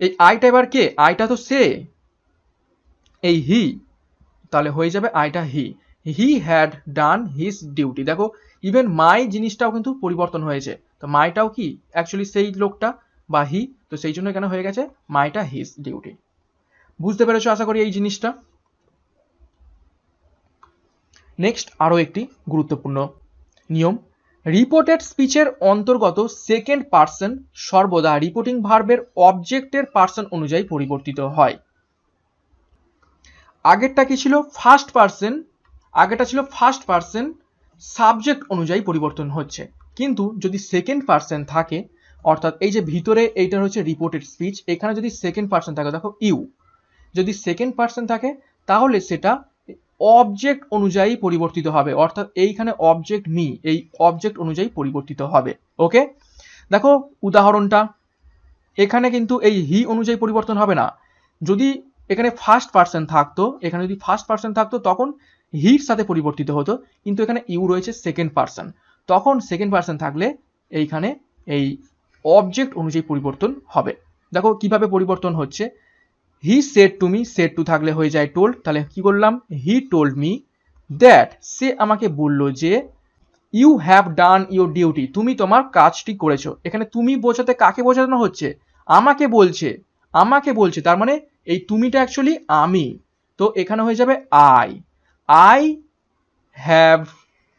এই আইটা এবার কে, আইটা তো সে, এই হি, তাহলে হয়ে যাবে আইটা he, he had done his duty. দেখো ইভেন মাই জিনিসটাও কিন্তু পরিবর্তন হয়েছে, তো মাইটাও কি অ্যাকচুয়ালি সেই লোকটা বা হি, তো সেই জন্য এখানে হয়ে গেছে মাইটা হিজ ডিউটি। বুঝতে পেরেছো আশা করি এই জিনিসটা। নেক্সট, আরো একটি গুরুত্বপূর্ণ নিয়ম, রিপোর্টেড স্পিচের অন্তর্গত সেকেন্ড পার্সন সর্বদা রিপোর্টিং ভার্বের অবজেক্টের পার্সন অনুযায়ী পরিবর্তিত হয়। আগেরটা কি ছিল, ফার্স্ট পার্সন, আগেটা ছিল ফার্স্ট পার্সন সাবজেক্ট অনুযায়ী পরিবর্তন হচ্ছে, কিন্তু যদি সেকেন্ড পার্সন থাকে অর্থাৎ এই যে ভিতরে এইটা হচ্ছে রিপোর্টেড স্পিচ, এখানে যদি সেকেন্ড পার্সন থাকে, দেখো ইউ, যদি সেকেন্ড পার্সন থাকে তাহলে সেটা অবজেক্ট অনুযায়ী পরিবর্তিত হবে, অর্থাৎ এইখানে অবজেক্ট মি, এই অবজেক্ট অনুযায়ী পরিবর্তিত হবে। ওকে, দেখো উদাহরণটা, এখানে কিন্তু এই হি অনুযায়ী পরিবর্তন হবে না, যদি এখানে ফার্স্ট পার্সন থাকতো, এখানে যদি ফার্স্ট পার্সন থাকতো তখন হির সাথে পরিবর্তিত হতো, কিন্তু এখানে ইউ রয়েছে সেকেন্ড পার্সন, তখন সেকেন্ড পার্সন থাকলে এইখানে এই অবজেক্ট অনুযায়ী পরিবর্তন হবে। দেখো কিভাবে পরিবর্তন হচ্ছে, he said to me, said to থাকলে হয়ে যায় টোল্ড, তাহলে কি করলাম, হি টোল্ড মি দ্যাট, সে আমাকে বলল যে, you have done your duty, তুমি তোমার কাজটি করেছো। এখানে তুমি বোঝাতে কাকে বোঝানো হচ্ছে, আমাকে বলছে, আমাকে বলছে, তার মানে এই তুমিটা অ্যাকচুয়ালি আমি, তো এখানে হয়ে যাবে I, I have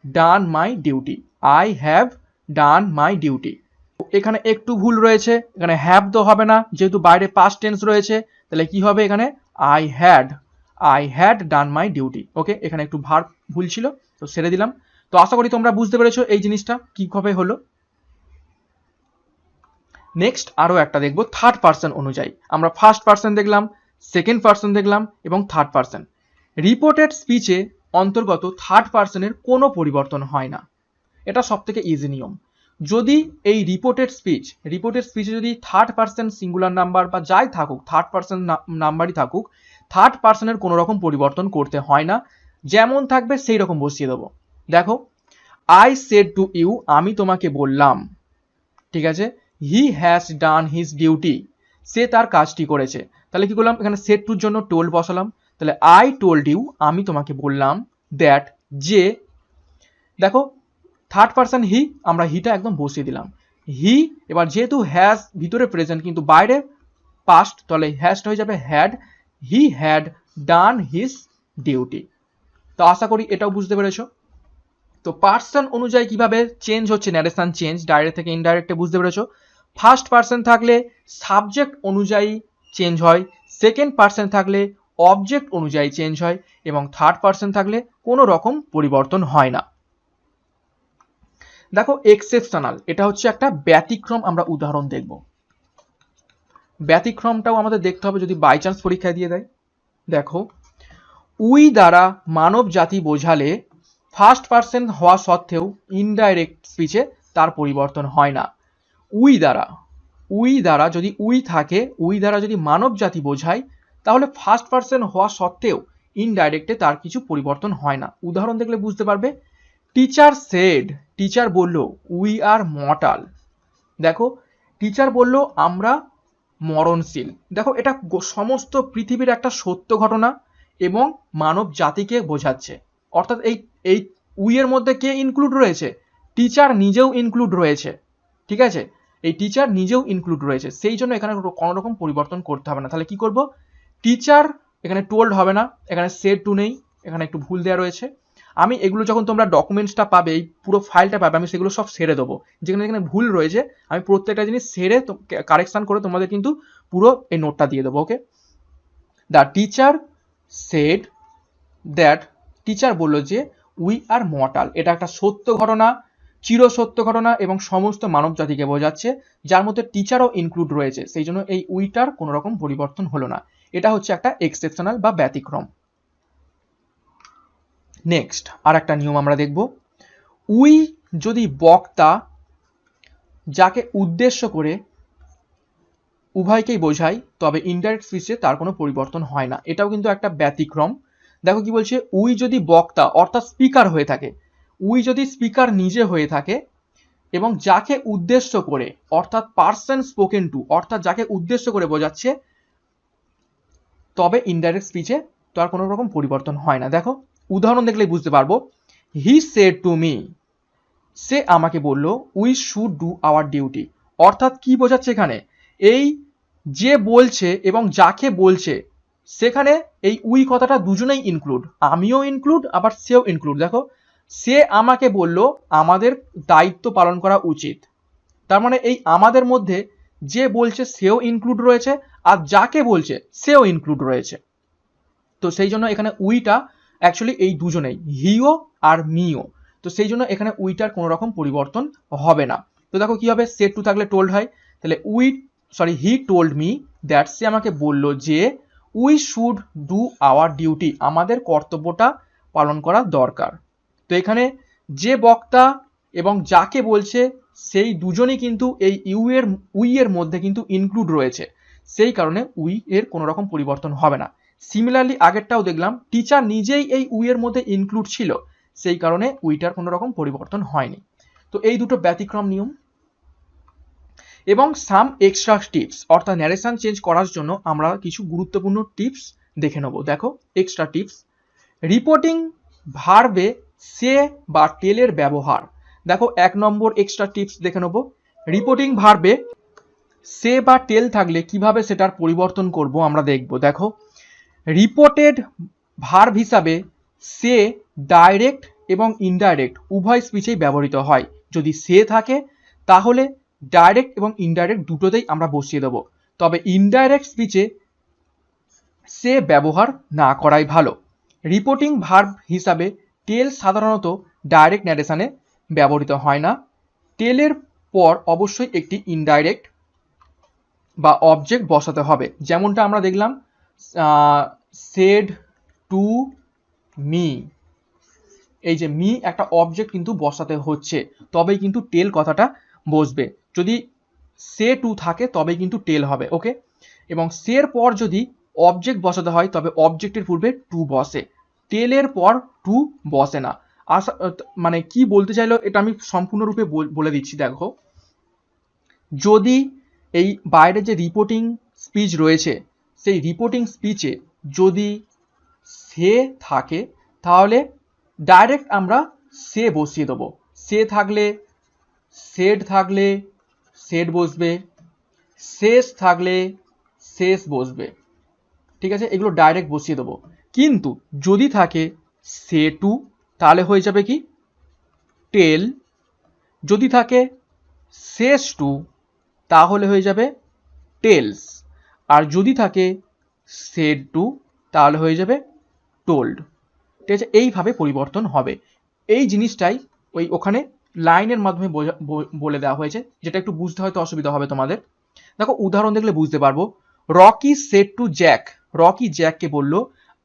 done my duty, I have done my duty. এখানে একটু ভুল রয়েছে, এখানে হ্যাভ তো হবে না, যেহেতু বাইরে পাস্ট টেন্স রয়েছে, তাহলে কি হবে এখানে I had done my duty. Okay, এখানে একটু ভার্ব ভুল ছিল, তো ছেড়ে দিলাম। তো আশা করি তোমরা বুঝতে পেরেছো এই জিনিসটা কিভাবে হলো। নেক্সট আরো একটা দেখবো থার্ড পার্সন অনুযায়ী, আমরা ফার্স্ট পার্সন দেখলাম, সেকেন্ড পার্সন দেখলাম এবং থার্ড পার্সন। রিপোর্টেড স্পিচে অন্তর্গত থার্ড পার্সনের কোনো পরিবর্তন হয় না, এটা সব থেকে ইজি নিয়ম। যদি এই রিপোর্টেড স্পিচে যদি থার্ড পার্সন সিঙ্গুলার নাম্বার বা যাই থাকুক, থার্ড পার্সন নাম্বারই থাকুক, থার্ড পার্সনের কোনো রকম পরিবর্তন করতে হয় না, যেমন থাকবে সেই রকম বসিয়ে দেবো। দেখো, আই সেড টু ইউ, আমি তোমাকে বললাম, ঠিক আছে, he has done his duty, সে তার কাজটি করেছে, তাহলে কি করলাম, এখানে সেড টুর জন্য টোল্ড বসালাম, তাহলে আই টোল্ড ইউ, আমি তোমাকে বললাম, দ্যাট যে, দেখো থার্ড পার্সন হি, আমরা হিটা একদম বসিয়ে দিলাম, হি, এবার যেহেতু হ্যাজ ভিতরে প্রেজেন্ট কিন্তু বাইরে পাস্ট, তাহলে হ্যাজটা হয়ে যাবে had, he had done his duty. তো আশা করি এটাও বুঝতে পেরেছো। তো পার্সন অনুযায়ী কিভাবে চেঞ্জ হচ্ছে, ন্যারেশন চেঞ্জ ডাইরেক্ট থেকে ইনডাইরেক্টে বুঝতে পেরেছো। ফার্স্ট পার্সন থাকলে সাবজেক্ট অনুযায়ী চেঞ্জ হয়, সেকেন্ড পার্সন থাকলে অবজেক্ট অনুযায়ী চেঞ্জ হয় এবং থার্ড পার্সন থাকলে কোনো রকম পরিবর্তন হয় না। দেখো এক্সেপশনাল, এটা হচ্ছে একটা ব্যতিক্রম, আমরা উদাহরণ দেখব। ব্যতিক্রমটাও আমাদের দেখতে হবে যদি বাই চান্স পরীক্ষায় দিয়ে দেয়। দেখো, উই দ্বারা মানব জাতি বোঝালে ফার্স্ট পার্সন হওয়া সত্ত্বেও ইনডাইরেক্ট স্পিচে তার পরিবর্তন হয় না। উই দ্বারা যদি উই থাকে, উই দ্বারা যদি মানব জাতি বোঝায় তাহলে ফার্স্ট পার্সন হওয়া সত্ত্বেও ইনডাইরেক্টে তার কিছু পরিবর্তন হয় না। উদাহরণ দেখলে বুঝতে পারবে, টিচার সেড, টিচার বলল, উই আর মর্টাল, দেখো টিচার বলল আমরা মরণশীল। দেখো এটা সমস্ত পৃথিবীর একটা সত্য ঘটনা এবং মানব জাতিকে বোঝাচ্ছে, অর্থাৎ এই উই এর মধ্যে কে ইনক্লুড রয়েছে, টিচার নিজেও ইনক্লুড রয়েছে, ঠিক আছে, এই টিচার নিজেও ইনক্লুড রয়েছে, সেই জন্য এখানে কোনো রকম পরিবর্তন করতে হবে না। তাহলে কি করব, টিচার এখানে টোল্ড হবে না, এখানে সেড টু নেই, এখানে একটু ভুল দেওয়া রয়েছে। আমি এগুলো যখন তোমরা ডকুমেন্টসটা পাবে, এই পুরো ফাইলটা পাবে, আমি সেগুলো সব সেরে দেবো। যেখানে যেখানে ভুল রয়েছে আমি প্রত্যেকটা জিনিস সেরে কারেকশন করে তোমাদের কিন্তু পুরো এই নোটটা দিয়ে দেবো। Okay, the teacher said that, teacher বললো যে উই আর মর্টাল, এটা একটা সত্য ঘটনা, চিরসত্য ঘটনা এবং সমস্ত মানব জাতিকে বোঝাচ্ছে, যার মধ্যে টিচারও ইনক্লুড রয়েছে, সেই জন্য এই উইটার কোনো রকম পরিবর্তন হলো না। এটা হচ্ছে একটা এক্সেপশনাল বা ব্যতিক্রম। নেক্সট আর একটা নিয়ম আমরা দেখব, উই যদি বক্তা যাকে উদ্দেশ্য করে উভয়কেই বোঝায়, তবে ইনডাইরেক্ট স্পিচে তার কোনো পরিবর্তন হয় না। এটাও কিন্তু একটা ব্যতিক্রম। দেখো কি বলছে, উই যদি বক্তা অর্থাৎ স্পিকার হয়ে থাকে, উই যদি স্পিকার নিজে হয়ে থাকে এবং যাকে উদ্দেশ্য করে অর্থাৎ পার্সন স্পোকেন টু অর্থাৎ যাকে উদ্দেশ্য করে বোঝাচ্ছে, তবে ইনডাইরেক্ট স্পিচে তার কোনো রকম পরিবর্তন হয় না। দেখো উদাহরণ দেখলেই বুঝতে পারবো, হি সেড টু মি, সে আমাকে বলল, we should do our duty, অর্থাৎ কি বোঝাচ্ছে এখানে, এই যে বলছে এবং যাকে বলছে সেখানে এই উই কথাটা দুজনেই ইনক্লুড, আমিও ইনক্লুড আবার সেও ইনক্লুড। দেখো সে আমাকে বলল আমাদের দায়িত্ব পালন করা উচিত, তার মানে এই আমাদের মধ্যে যে বলছে সেও ইনক্লুড রয়েছে আর যাকে বলছে সেও ইনক্লুড রয়েছে। তো সেই জন্য এখানে উইটা অ্যাকচুয়ালি এই দুজনেই, হিও আর মিও, তো সেই জন্য এখানে উইটার কোনো রকম পরিবর্তন হবে না। তো দেখো কি হবে, সেড টু থাকলে টোল্ড হয়, তাহলে হি টোল্ড মি দ্যাট, সে আমাকে বলল যে we should do our duty, আমাদের কর্তব্যটা পালন করা দরকার। তো এখানে যে বক্তা এবং যাকে বলছে সেই দুজনেই কিন্তু এই উই এর মধ্যে কিন্তু ইনক্লুড রয়েছে, সেই কারণে উই এর কোনো রকম পরিবর্তন হবে না। সিমিলারলি আগেরটাও দেখলাম টিচার নিজেই এই উই এর মধ্যে ইনক্লুড ছিল, সেই কারণে উইটার কোনো রকম পরিবর্তন হয়নি। তো এই দুটো ব্যতিক্রম নিয়ম। এবং সাম এক্সট্রা টিপস, অর্থাৎ ন্যারেশন চেঞ্জ করার জন্য আমরা কিছু গুরুত্বপূর্ণ টিপস দেখে নেব। দেখো এক্সট্রা টিপস, রিপোর্টিং ভার্বে সে বা টেলের ব্যবহার। দেখো 1 নম্বর এক্সট্রা টিপস দেখে নেব, রিপোর্টিং ভার্বে সে বা টেল থাকলে কিভাবে সেটার পরিবর্তন করব আমরা দেখব। দেখো রিপোর্টেড ভার্ব হিসাবে সে ডাইরেক্ট এবং ইনডাইরেক্ট উভয় স্পিচেই ব্যবহৃত হয়। যদি সে থাকে তাহলে ডাইরেক্ট এবং ইনডাইরেক্ট দুটোতেই আমরা বসিয়ে দেব, তবে ইনডাইরেক্ট স্পিচে সে ব্যবহার না করাই ভালো। রিপোর্টিং ভার্ব হিসাবে টেল সাধারণত ডাইরেক্ট ন্যারেশনে ব্যবহৃত হয় না, টেলের পর অবশ্যই একটি ইনডাইরেক্ট বা অবজেক্ট বসাতে হবে, যেমনটা আমরা দেখলাম সেড টু মি, এই যে মি একটা অবজেক্ট কিন্তু বসাতে হচ্ছে, তবেই কিন্তু টেল কথাটা বসবে। যদি সে টু থাকে তবেই কিন্তু টেল হবে। ওকে, এবং সের পর যদি অবজেক্ট বসাতে হয় তবে অবজেক্টের পূর্বে টু বসে, টেলের পর টু বসে না। মানে কি বলতে চাইলো এটা আমি সম্পূর্ণরূপে বলে দিচ্ছি। দেখো যদি এই বাইরে যে রিপোর্টিং স্পিচ রয়েছে সেই রিপোর্টিং স্পিচে যদি সে থাকে তাহলে ডাইরেক্ট আমরা সে বসিয়ে দেবো, সে থাকলে সেড থাকলে সেড বসবে, শেষ থাকলে শেষ বসবে, ঠিক আছে, এগুলো ডাইরেক্ট বসিয়ে দেবো। কিন্তু যদি থাকে সে টু তাহলে হয়ে যাবে কি টেল, যদি থাকে শেষ টু তাহলে হয়ে যাবে টেলস, আর যদি থাকে সেড টু তাহলে হয়ে যাবে টোল্ড, ঠিক আছে, এইভাবে পরিবর্তন হবে। এই জিনিসটাই ওখানে লাইনের মাধ্যমে বলে দেওয়া হয়েছে, যেটা একটু বুঝতে হয়তো অসুবিধা হবে তোমাদের। দেখো উদাহরণ দেখলে বুঝতে পারবো, Rocky said to Jack, Rocky জ্যাককে বলল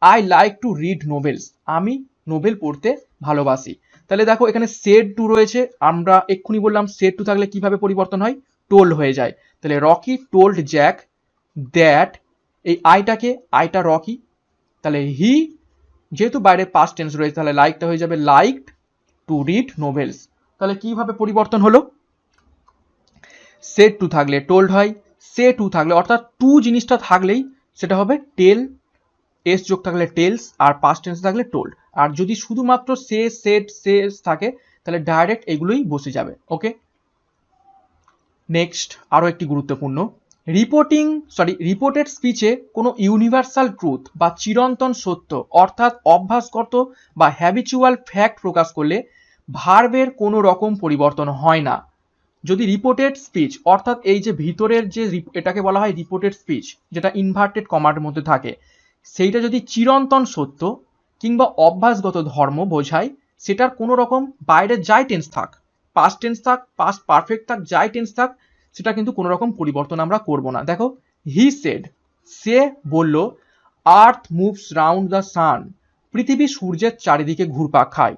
I like to read novels, আমি নোভেল পড়তে ভালোবাসি। তাহলে দেখো এখানে সেড টু রয়েছে, আমরা এক্ষুনি বললাম সেড টু থাকলে কিভাবে পরিবর্তন হয়, টোল্ড হয়ে যায়। তাহলে রকি টোল্ড জ্যাক দ্যাট, এই আইটা রকি, তাহলে হি যেহেতু বাইরে পাস্ট টেন্স রয়েছে তাহলে লাইকটা হয়ে যাবে লাইকড টু রিড নোভেলস। তাহলে কিভাবে পরিবর্তন হলো, সেড টু থাকলে টোল্ড হয়, সে টু থাকলে অর্থাৎ টু জিনিসটা থাকলেই সেটা হবে টেল, এস যোগ থাকলে টেলস আর পাস্ট টেন্স থাকলে টোল্ড। আর যদি শুধুমাত্র সে সেড সে থাকে তাহলে ডাইরেক্ট এগুলোই বসে যাবে। ওকে, নেক্সট আরও একটি গুরুত্বপূর্ণ, রিপোর্টেড স্পিচে কোনো ইউনিভার্সাল ট্রুথ বা চিরন্তন সত্য অর্থাৎ অভ্যাসগত বা হ্যাবিচুয়াল ফ্যাক্ট প্রকাশ করলে ভার্বের কোনো রকম পরিবর্তন হয় না। যদি রিপোর্টেড স্পিচ অর্থাৎ এই যে ভিতরের যে এটাকে বলা হয় রিপোর্টেড স্পিচ, যেটা ইনভার্টেড কমার মধ্যে থাকে, সেইটা যদি চিরন্তন সত্য কিংবা অভ্যাসগত ধর্ম বোঝায়, সেটার কোনো রকম বাইরে যাই টেন্স থাক, পাস্ট টেন্স থাক, পাস্ট পারফেক্ট থাক, যাই টেন্স থাক, সেটা কিন্তু কোনো রকম পরিবর্তন আমরা করব না। দেখো, হি সেড, সে বলল, earth moves round the sun, পৃথিবী সূর্যের চারিদিকে ঘুরপাক খায়।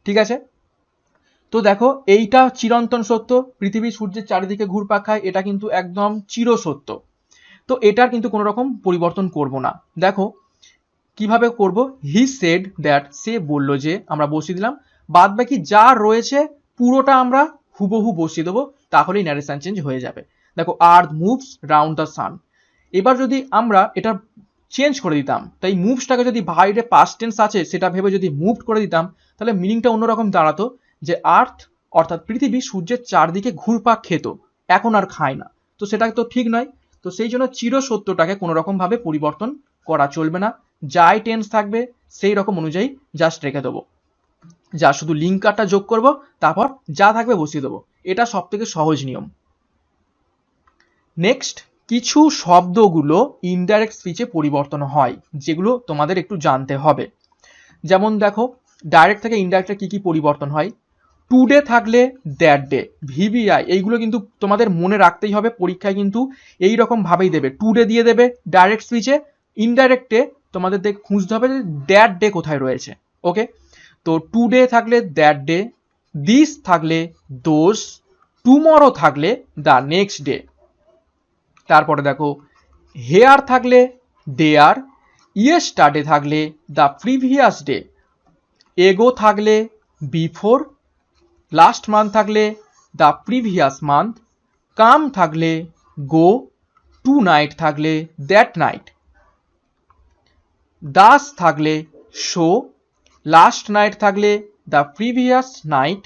ঠিক আছে, তো দেখো এইটা চিরন্তন সত্য, পৃথিবী সূর্যের চারিদিকে ঘুরপাক খায়, এটা কিন্তু একদম চিরসত্য। তো এটার কিন্তু কোনো রকম পরিবর্তন করব না। দেখো কিভাবে করব, হি সেড দ্যাট, সে বলল যে, আমরা বসিয়ে দিলাম, বাদ বাকি যা রয়েছে পুরোটা আমরা হুবহু বসিয়ে দেবো, তাহলেই ন্যারেশন চেঞ্জ হয়ে যাবে। দেখো, earth moves round the sun, এবার যদি আমরা এটা চেঞ্জ করে দিতাম, তাই মুভসটাকে যদি বাইরে পাস্ট টেন্স আছে সেটা ভেবে যদি মুভড করে দিতাম, তাহলে মিনিংটা অন্যরকম দাঁড়াতো, যে আর্থ অর্থাৎ পৃথিবী সূর্যের চারদিকে ঘুরপাক খেত, এখন আর খায় না। তো সেটা তো ঠিক নয়। তো সেই জন্য চিরসত্যটাকে কোনো রকম ভাবে পরিবর্তন করা চলবে না, যাই টেন্স থাকবে সেই রকম অনুযায়ী জাস্ট রেখে দেবো, যা শুধু লিঙ্কারটা যোগ করব, তারপর যা থাকবে বসিয়ে দেবো। এটা সব থেকে সহজ নিয়ম। নেক্সট, কিছু শব্দগুলো ইনডাইরেক্ট স্পিচে পরিবর্তন হয়, যেগুলো তোমাদের একটু জানতে হবে। যেমন দেখো, ডাইরেক্ট থেকে ইনডাইরেক্টে কি কি পরিবর্তন হয়। টুডে থাকলে দ্যাট ডে, ভিভিআই, এইগুলো কিন্তু তোমাদের মনে রাখতেই হবে, পরীক্ষায় কিন্তু এই রকম ভাবেই দেবে, টুডে দিয়ে দেবে ডাইরেক্ট স্পিচে, ইনডাইরেক্টে তোমাদের খুঁজতে হবে যে দ্যাট ডে কোথায় রয়েছে। ওকে, তো টুডে থাকলে দ্যাট ডে, দিস থাকলে দোজ, টুমরো থাকলে দ্য নেক্সট ডে। তারপরে দেখো, হেয়ার থাকলে দেয়ার, ইয়েস্টারডে থাকলে দ্য প্রিভিয়াস ডে, এগো থাকলে বিফোর, লাস্ট মান্থ থাকলে দ্য প্রিভিয়াস মান্থ, কাম থাকলে গো, টু নাইট থাকলে দ্যাট নাইট, দাস থাকলে শো, লাস্ট নাইট থাকলে দ্য প্রিভিয়াস নাইট,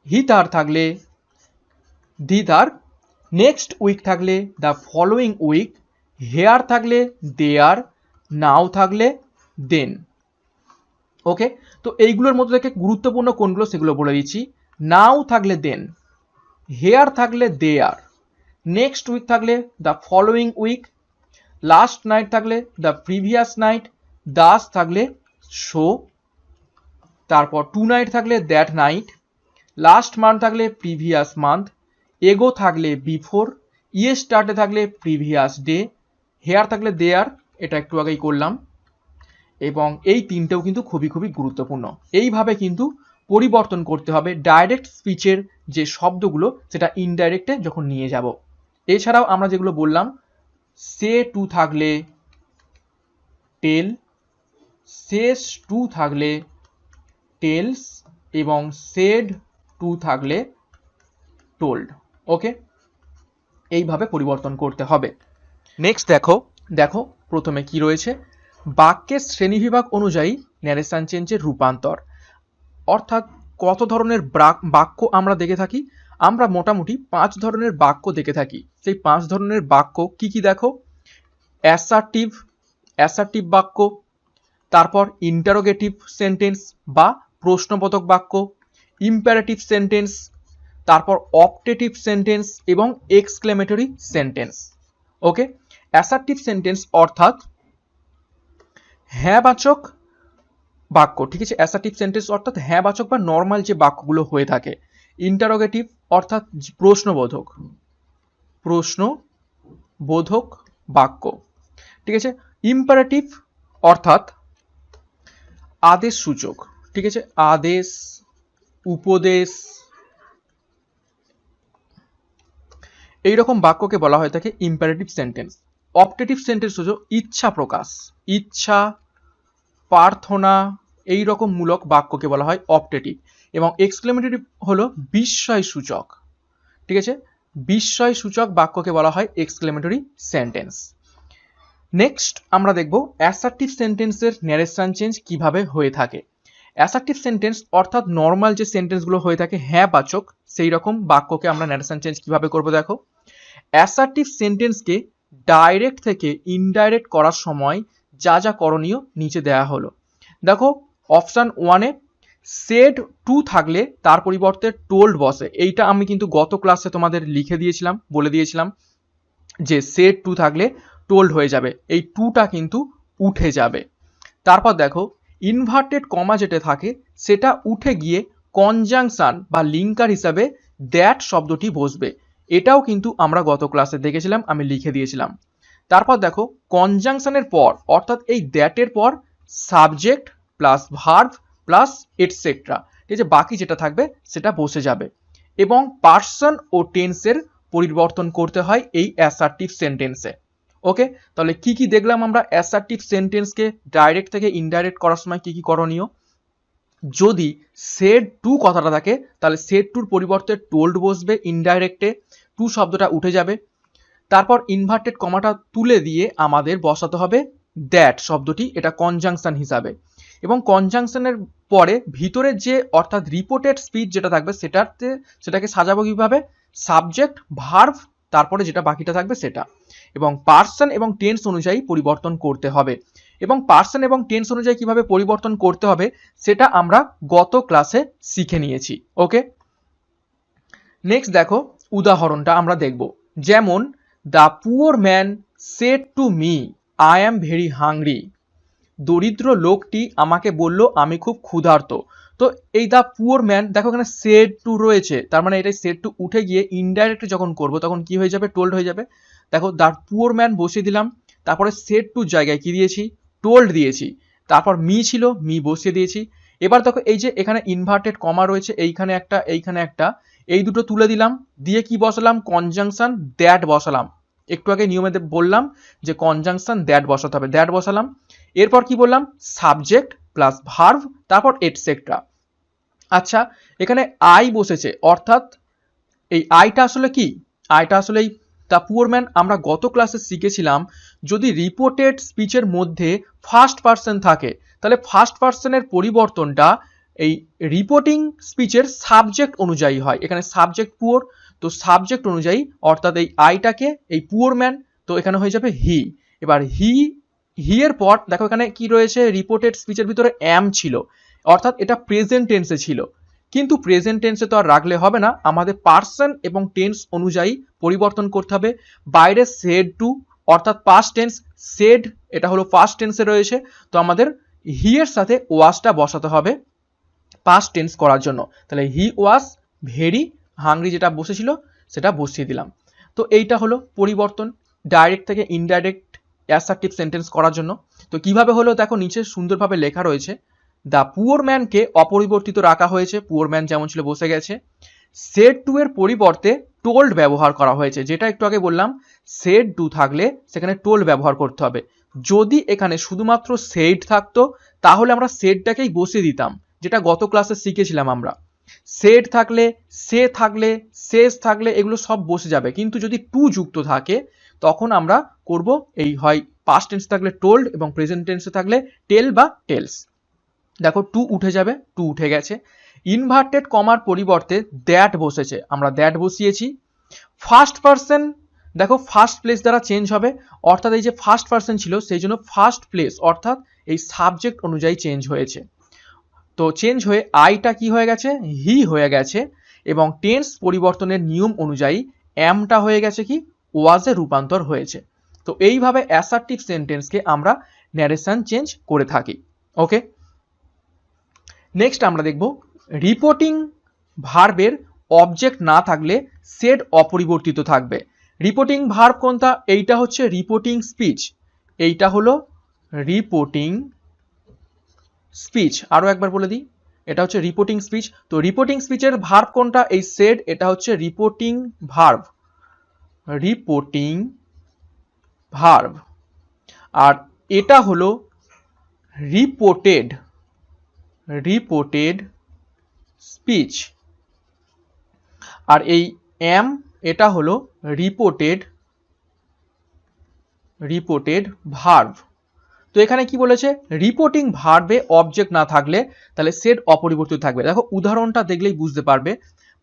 হিতার থাকলে দিদার, নেক্সট উইক থাকলে দ্য ফলোয়িং উইক, হেয়ার থাকলে দেয়ার, নাও থাকলে দেন। ওকে, তো এইগুলোর মধ্যে থেকে গুরুত্বপূর্ণ কোনগুলো সেগুলো বলে দিচ্ছি। নাও থাকলে দেন, হেয়ার থাকলে দেয়ার, নেক্সট উইক থাকলে the following week, last night থাকলে দ্য প্রিভিয়াস নাইট, দাস থাকলে শো, তারপর টু নাইট থাকলে দ্যাট নাইট, লাস্ট মান্থ থাকলে প্রিভিয়াস মান্থ, এগো থাকলে বিফোর, ইয়েস্টারডে থাকলে প্রিভিয়াস ডে, হেয়ার থাকলে দেয়ার, এটা একটু আগেই করলাম। এবং এই তিনটেও কিন্তু খুবই খুবই গুরুত্বপূর্ণ। এইভাবে কিন্তু পরিবর্তন করতে হবে ডাইরেক্ট স্পিচের যে শব্দগুলো, সেটা ইনডাইরেক্টে যখন নিয়ে যাব। এছাড়াও আমরা যেগুলো বললাম, সে টু থাকলে টেল, সেস টু থাকলে টেলস, এবং সেড টু থাকলে টোল্ড। ওকে, এইভাবে পরিবর্তন করতে হবে। নেক্সট দেখো প্রথমে কি রয়েছে, বাক্যের শ্রেণীবিভাগ অনুযায়ী ন্যারেশন চেঞ্জের রূপান্তর। অর্থাৎ কত ধরনের বাক্য আমরা দেখে থাকি, আমরা মোটামুটি 5 ধরনের বাক্য দেখে থাকি। সেই 5 ধরনের বাক্য কি কি দেখো, অ্যাসার্টিভ বাক্য, তারপর ইন্টারোগেটিভ সেন্টেন্স বা প্রশ্নবোধক বাক্য, ইম্পারেটিভ সেন্টেন্স, তারপর অপটেটিভ সেন্টেন্স এবং এক্সক্লেমেটরি সেন্টেন্স। ওকে, অ্যাসার্টিভ সেন্টেন্স অর্থাৎ হ্যাঁবাচক বাক্য। ঠিক আছে, অ্যাসার্টিভ সেন্টেন্স অর্থাৎ হ্যাঁবাচক বা নর্মাল যে বাক্যগুলো হয়ে থাকে। ইন্টারোগেটিভ অর্থাৎ প্রশ্নবোধক বাক্য। ঠিক আছে, ইম্পারেটিভ অর্থাৎ আদেশসূচক। ঠিক আছে, আদেশ, উপদেশ, এইরকম বাক্যকে বলা হয়ে থাকে ইম্পারেটিভ সেন্টেন্স। অপটেটিভ সেন্টেন্স হলো ইচ্ছা প্রকাশ, ইচ্ছা, প্রার্থনা, এইরকম মূলক বাক্যকে বলা হয় অপটেটিভ। এবং এক্সক্লেমেটরি হলো বিস্ময় সূচক। ঠিক আছে, বিস্ময় সূচক বাক্যকে বলা হয় এক্সক্লেমেটরি সেন্টেন্স। নেক্সট আমরা দেখব অ্যাসার্টিভ সেন্টেন্সের ন্যারেশন চেঞ্জ কিভাবে হয়ে থাকে। অ্যাসার্টিভ সেন্টেন্স অর্থাৎ নর্মাল যে সেন্টেন্সগুলো হয়ে থাকে হ্যাঁ বাচক, সেই রকম বাক্যকে আমরা ন্যারেশন চেঞ্জ কিভাবে করব দেখো। অ্যাসার্টিভ সেন্টেন্সকে ডাইরেক্ট থেকে ইনডাইরেক্ট করার সময় যা যা করণীয় নিচে দেওয়া হলো। দেখো অপশান 1-এ সেড টু থাকলে তার পরিবর্তে টোল্ড বসে। এইটা আমি কিন্তু গত ক্লাসে তোমাদের লিখে দিয়েছিলাম, বলে দিয়েছিলাম যে সেড টু থাকলে টোল্ড হয়ে যাবে, এই টুটা কিন্তু উঠে যাবে। তারপর দেখো ইনভার্টেড কমা যেটা থাকে সেটা উঠে গিয়ে কনজাংশন বা লিঙ্কার হিসাবে দ্যাট শব্দটি বসবে। এটাও কিন্তু আমরা গত ক্লাসে দেখেছিলাম, আমি লিখে দিয়েছিলাম। তারপর দেখো কনজাংশনের পর অর্থাৎ এই দ্যাটের পর subject plus verb plus etcetera, ঠিক আছে, বাকি যেটা থাকবে সেটা বসে যাবে। এবং পার্সন ও টেন্সের পরিবর্তন করতে হয় এই অ্যাসার্টিভ সেন্টেন্সে। ওকে, তাহলে কি কি দেখলাম আমরা অ্যাসার্টিভ সেন্টেন্সকে ডাইরেক্ট থেকে ইনডাইরেক্ট করার সময় কি কি করণীয়। যদি সেড টু কথাটা থাকে তাহলে সেড টুর পরিবর্তে টোল্ড বসবে, ইনডাইরেক্টে টু শব্দটা উঠে যাবে। তারপর ইনভার্টেড কমাটা তুলে দিয়ে আমাদের বসাতে হবে দ্যাট শব্দটি, এটা কনজাংশন হিসাবে। এবং কনজাংশনের পরে ভিতরের যে অর্থাৎ রিপোর্টেড স্পিচ যেটা থাকবে সেটাকে সাজাবো কিভাবে, সাবজেক্ট ভার্ব তারপরে যেটা বাকিটা থাকবে সেটা। এবং পার্সন এবং টেন্স অনুযায়ী পরিবর্তন করতে হবে। এবং পার্সন এবং টেন্স অনুযায়ী কিভাবে পরিবর্তন করতে হবে সেটা আমরা গত ক্লাসে শিখে নিয়েছি। ওকে, নেক্সট দেখো উদাহরণটা আমরা দেখব। যেমন the poor man said to me I am very hungry. দরিদ্র লোকটি আমাকে বলল আমি খুব ক্ষুধার্ত। তো এই দ্য পুয়ার ম্যান দেখো এখানে সেড টু রয়েছে, তার মানে এটাই সেড টু উঠে গিয়ে ইনডাইরেক্ট যখন করব তখন কি হয়ে যাবে, টোল্ড হয়ে যাবে। দেখো দ্য পুয়ার ম্যান বসিয়ে দিলাম, তারপরে সেড টুর জায়গায় কি দিয়েছি, টোল্ড দিয়েছি। তারপর মি ছিল, মি বসিয়ে দিয়েছি। এবার দেখো এই যে এখানে ইনভার্টেড কমা রয়েছে, এইখানে একটা এইখানে একটা, এই দুটো তুলে দিলাম, দিয়ে কি বসালাম, কনজাংশন দ্যাট বসালাম। একটু আগে নিয়মে বললাম যে কনজাংশন দ্যাট বসাতে হবে, দ্যাট বসালাম। এরপর কি বললাম, সাবজেক্ট প্লাস ভার্ব তারপর এটসেট্রা। আচ্ছা এখানে আই বসেছে, অর্থাৎ এই আইটা আসলে কি, আইটা আসলে এই দ্য পুয়ার ম্যান আমরা গত ক্লাসে শিখেছিলাম যদি রিপোর্টেড স্পিচের মধ্যে ফার্স্ট পার্সন থাকে তাহলে ফার্স্ট পার্সনের পরিবর্তনটা এই রিপোর্টিং স্পিচের সাবজেক্ট অনুযায়ী হয়। এখানে সাবজেক্ট পুয়ার, তো সাবজেক্ট অনুযায়ী অর্থাৎ এই আইটাকে এই পুয়ার ম্যান, তো এখানে হয়ে যাবে হি। এবার হি এর পর দেখো এখানে কি রয়েছে, রিপোর্টেড স্পিচের ভিতরে অ্যাম ছিল, অর্থাৎ এটা প্রেজেন্ট টেন্সে ছিল। কিন্তু প্রেজেন্ট টেন্সে তো আর রাখলে হবে না, আমাদের পার্সন এবং টেন্স অনুযায়ী পরিবর্তন করতে হবে। বাইরে সেড টু অর্থাৎ পাস্ট টেন্স, সেড এটা হলো পাস্ট টেন্সে রয়েছে, তো আমাদের হি এর সাথে ওয়াজটা বসাতে হবে পাস্ট টেন্স করার জন্য। তাহলে হি ওয়াজ ভেরি হাংরি যেটা বসেছিল সেটা বসিয়ে দিলাম। তো এইটা হলো পরিবর্তন ডাইরেক্ট থেকে ইনডাইরেক্ট অ্যাসার্টিভ সেন্টেন্স করার জন্য। তো কিভাবে হলো দেখো নিচে সুন্দরভাবে লেখা রয়েছে, দ্য পুয়ার ম্যানকে অপরিবর্তিত রাখা হয়েছে, পুয়ার ম্যান যেমন ছিল বসে গেছে। সেড টু এর পরিবর্তে টোল্ড ব্যবহার করা হয়েছে, যেটা একটু আগে বললাম সেড টু থাকলে সেখানে টোল্ড ব্যবহার করতে হবে। যদি এখানে শুধুমাত্র সেড থাকতো তাহলে আমরা সেডটাকেই বসিয়ে দিতাম, যেটা গত ক্লাসে শিখেছিলাম আমরা। সেড থাকলে, সে থাকলে, শেষ থাকলে এগুলো সব বসে যাবে, কিন্তু যদি টু যুক্ত থাকে তখন আমরা করব এই হয় পাস্ট টেন্স থাকলে টোল্ড এবং প্রেজেন্ট টেন্সে থাকলে টেল বা টেলস। দেখো টু উঠে যাবে, টু উঠে গেছে। ইনভার্টেড কমার পরিবর্তে দ্যাট বসেছে, আমরা দ্যাট বসিয়েছি। ফার্স্ট পার্সন দেখো ফার্স্ট প্লেস দ্বারা চেঞ্জ হবে, অর্থাৎ এই যে ফার্স্ট পার্সন ছিল সেই জন্য ফার্স্ট প্লেস অর্থাৎ এই সাবজেক্ট অনুযায়ী চেঞ্জ হয়েছে। তো চেঞ্জ হয়ে আইটা কি হয়ে গেছে, হি হয়ে গেছে। এবং টেন্স পরিবর্তনের নিয়ম অনুযায়ী অ্যামটা হয়ে গেছে কি, ওয়াজে রূপান্তর হয়েছে। তো এইভাবে অ্যাসার্টিভ সেন্টেন্সকে আমরা ন্যারেশন চেঞ্জ করে থাকি। ওকে, নেক্সট আমরা দেখব রিপোর্টিং ভার্বের অবজেক্ট না থাকলে সেড অপরিবর্তিত থাকবে। রিপোর্টিং ভার্ব কোনটা, এইটা হচ্ছে রিপোর্টিং স্পিচ, এইটা হলো রিপোর্টিং স্পিচ। আরো একবার বলে দিই, এটা হচ্ছে রিপোর্টিং স্পিচ। তো রিপোর্টিং স্পিচের ভার্ব কোনটা, এই সেড, এটা হচ্ছে রিপোর্টিং ভার্ব, রিপোর্টিং ভার্ব। আর এটা হলো রিপোর্টেড, রিপোর্টেড স্পিচ। আর এই এম এটা হলো রিপোর্টেড, রিপোর্টেড ভার্ব। তো এখানে কি বলেছে, রিপোর্টিং ভার্বে অবজেক্ট না থাকলে তাহলে সেড অপরিবর্তিত থাকবে। দেখো উদাহরণটা দেখলেই বুঝতে পারবে।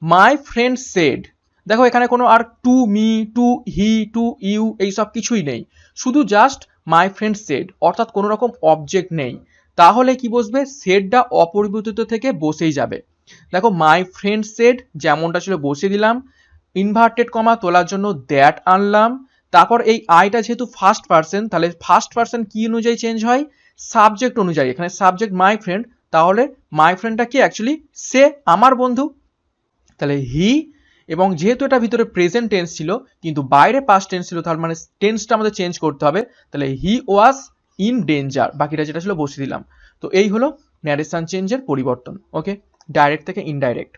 মাই ফ্রেন্ড সেড, দেখো এখানে কোনো আর to me, to he, to you এইসব কিছুই নেই, শুধু জাস্ট মাই ফ্রেন্ড সেড, অর্থাৎ কোনো রকম অবজেক্ট নেই। তাহলে কি বসবে, সেডটা অপরিবর্তিত থেকে বসেই যাবে। দেখো মাই ফ্রেন্ড সেড যেমনটা ছিল বসিয়ে দিলাম, ইনভার্টেড কমা তোলার জন্য দ্যাট আনলাম, তারপর এই আইটা যেহেতু ফার্স্ট পার্সন, তাহলে ফার্স্ট পার্সন কি অনুযায়ী চেঞ্জ হয়, সাবজেক্ট অনুযায়ী। এখানে সাবজেক্ট মাই ফ্রেন্ড, তাহলে মাই ফ্রেন্ডটা কি অ্যাকচুয়ালি সে, আমার বন্ধু। তাহলে হি, এবং যেহেতু এটা ভিতরে প্রেজেন্ট টেন্স ছিল কিন্তু বাইরে পাস্ট টেন্স ছিল, তার মানে টেন্সটা আমাদের চেঞ্জ করতে হবে। তাহলে হি ওয়াজ ইন ডেঞ্জার, বাকিটা যেটা ছিল বসিয়ে দিলাম। তো এই হলো ন্যারেশন চেঞ্জের পরিবর্তন। ওকে, ডাইরেক্ট থেকে ইনডাইরেক্ট।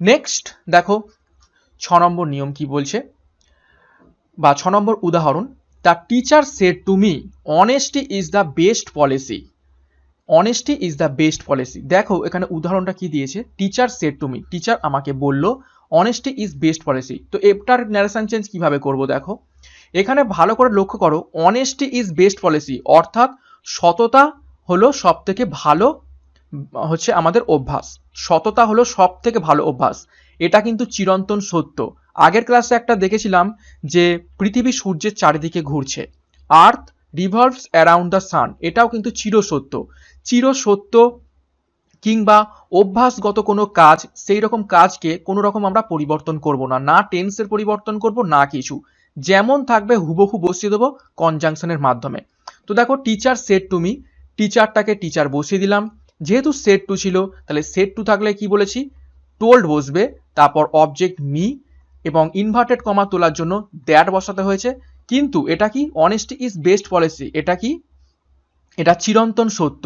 নেক্সট দেখো 6 নম্বর নিয়ম কি বলছে, বা 6 নম্বর উদাহরণ, the teacher said to me honesty is the best policy. Honesty is the best policy. দেখো এখানে উদাহরণটা কি দিয়েছে, teacher said to me, teacher আমাকে বলল অনেস্টি ইজ বেস্ট পলিসি। তো এটার ন্যারেশন চেঞ্জ কিভাবে করব, দেখো এখানে ভালো করে লক্ষ্য করো, অনেস্টি ইজ বেস্ট পলিসি অর্থাৎ সততা হলো সব থেকে ভালো হচ্ছে আমাদের অভ্যাস, সততা হলো সব থেকে ভালো অভ্যাস। এটা কিন্তু চিরন্তন সত্য। আগের ক্লাসে একটা দেখেছিলাম যে পৃথিবী সূর্যের চারিদিকে ঘুরছে, আর্থ রিভলভস অ্যারাউন্ড দ্য সান, এটাও কিন্তু চিরসত্য। চিরসত্য কিংবা অভ্যাসগত কোনো কাজ, সেই রকম কাজকে কোনো রকম আমরা পরিবর্তন করব না, না টেন্সের পরিবর্তন করব না কিছু, যেমন থাকবে হুবহু বসিয়ে দেবো কনজাংশনের মাধ্যমে। তো দেখো টিচার সেড টু মি, টিচারটাকে টিচার বসিয়ে দিলাম, যেহেতু সেড টু ছিল তাহলে সেড টু থাকলে কি বলেছি, টোল্ড বসবে, তারপর অবজেক্ট মি এবং ইনভার্টেড কমা তোলার জন্য দ্যাট বসাতে হয়েছে। কিন্তু এটা কি, অনেস্টি ইজ বেস্ট পলিসি, এটা কি, এটা চিরন্তন সত্য।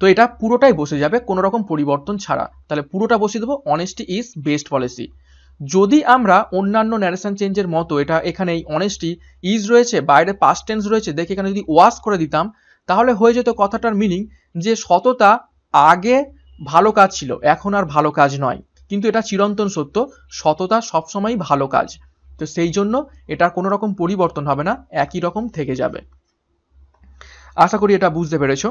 তো এটা পুরোটাই বসে যাবে কোনো রকম পরিবর্তন ছাড়া, তাহলে পুরোটা বসিয়ে দেবো অনেস্টি ইজ বেস্ট পলিসি। যদি আমরা অন্যান্য ন্যারেশন চেঞ্জের মতো এটা এখানে অনেস্টি ইজ রয়েছে, বাইরে পাস্ট টেন্স রয়েছে, দেখে এখানে যদি ওয়াজ করে দিতাম, তাহলে হয়ে যেত কথাটার মিনিং যে সততা আগে ভালো কাজ ছিল, এখন আর ভালো কাজ নয়। কিন্তু এটা চিরন্তন সত্য, সততা সবসময়ই ভালো কাজ। তো সেই জন্য এটার কোনো রকম পরিবর্তন হবে না, একই রকম থেকে যাবে। আশা করি এটা বুঝতে পেরেছো।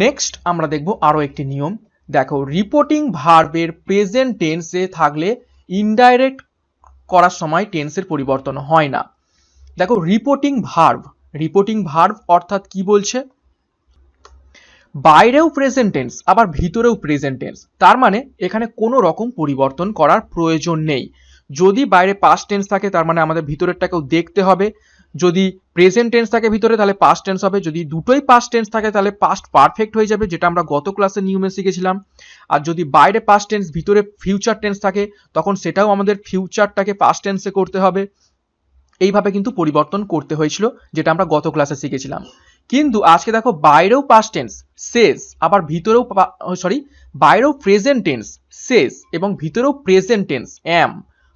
নেক্সট আমরা দেখব আরো একটি নিয়ম। দেখো রিপোর্টিং ভার্বের প্রেজেন্ট টেন্সে থাকলে ইনডাইরেক্ট করার সময় টেন্সের পরিবর্তন হয় না। দেখো রিপোর্টিং ভার্ব অর্থাৎ কি বলছে, বাইরেও প্রেজেন্ট টেন্স আবার ভিতরেও প্রেজেন্ট টেন্স, তার মানে এখানে কোনো রকম পরিবর্তন করার প্রয়োজন নেই। যদি বাইরে পাস্ট টেন্স থাকে তার মানে আমাদের ভিতরেরটাকেও দেখতে হবে, যদি প্রেজেন্ট টেন্স থাকে ভিতরে তাহলে পাস্ট টেন্স হবে, যদি দুটোই পাস্ট টেন্স থাকে তাহলে পাস্ট পারফেক্ট হয়ে যাবে, যেটা আমরা গত ক্লাসে নিয়মে শিখেছিলাম। আর যদি বাইরে পাস্ট টেন্স ভিতরে ফিউচার টেন্স থাকে তখন সেটাও আমাদের ফিউচারটাকে পাস্ট টেন্সে করতে হবে। এইভাবে কিন্তু পরিবর্তন করতে হয়েছিল, যেটা আমরা গত ক্লাসে শিখেছিলাম। কিন্তু আজকে দেখো বাইরেও পাস্ট টেন্স সেজ, আবার ভিতরেও বাইরেও প্রেজেন্ট টেন্স সেজ এবং ভিতরেও প্রেজেন্ট টেন্স অ্যাম।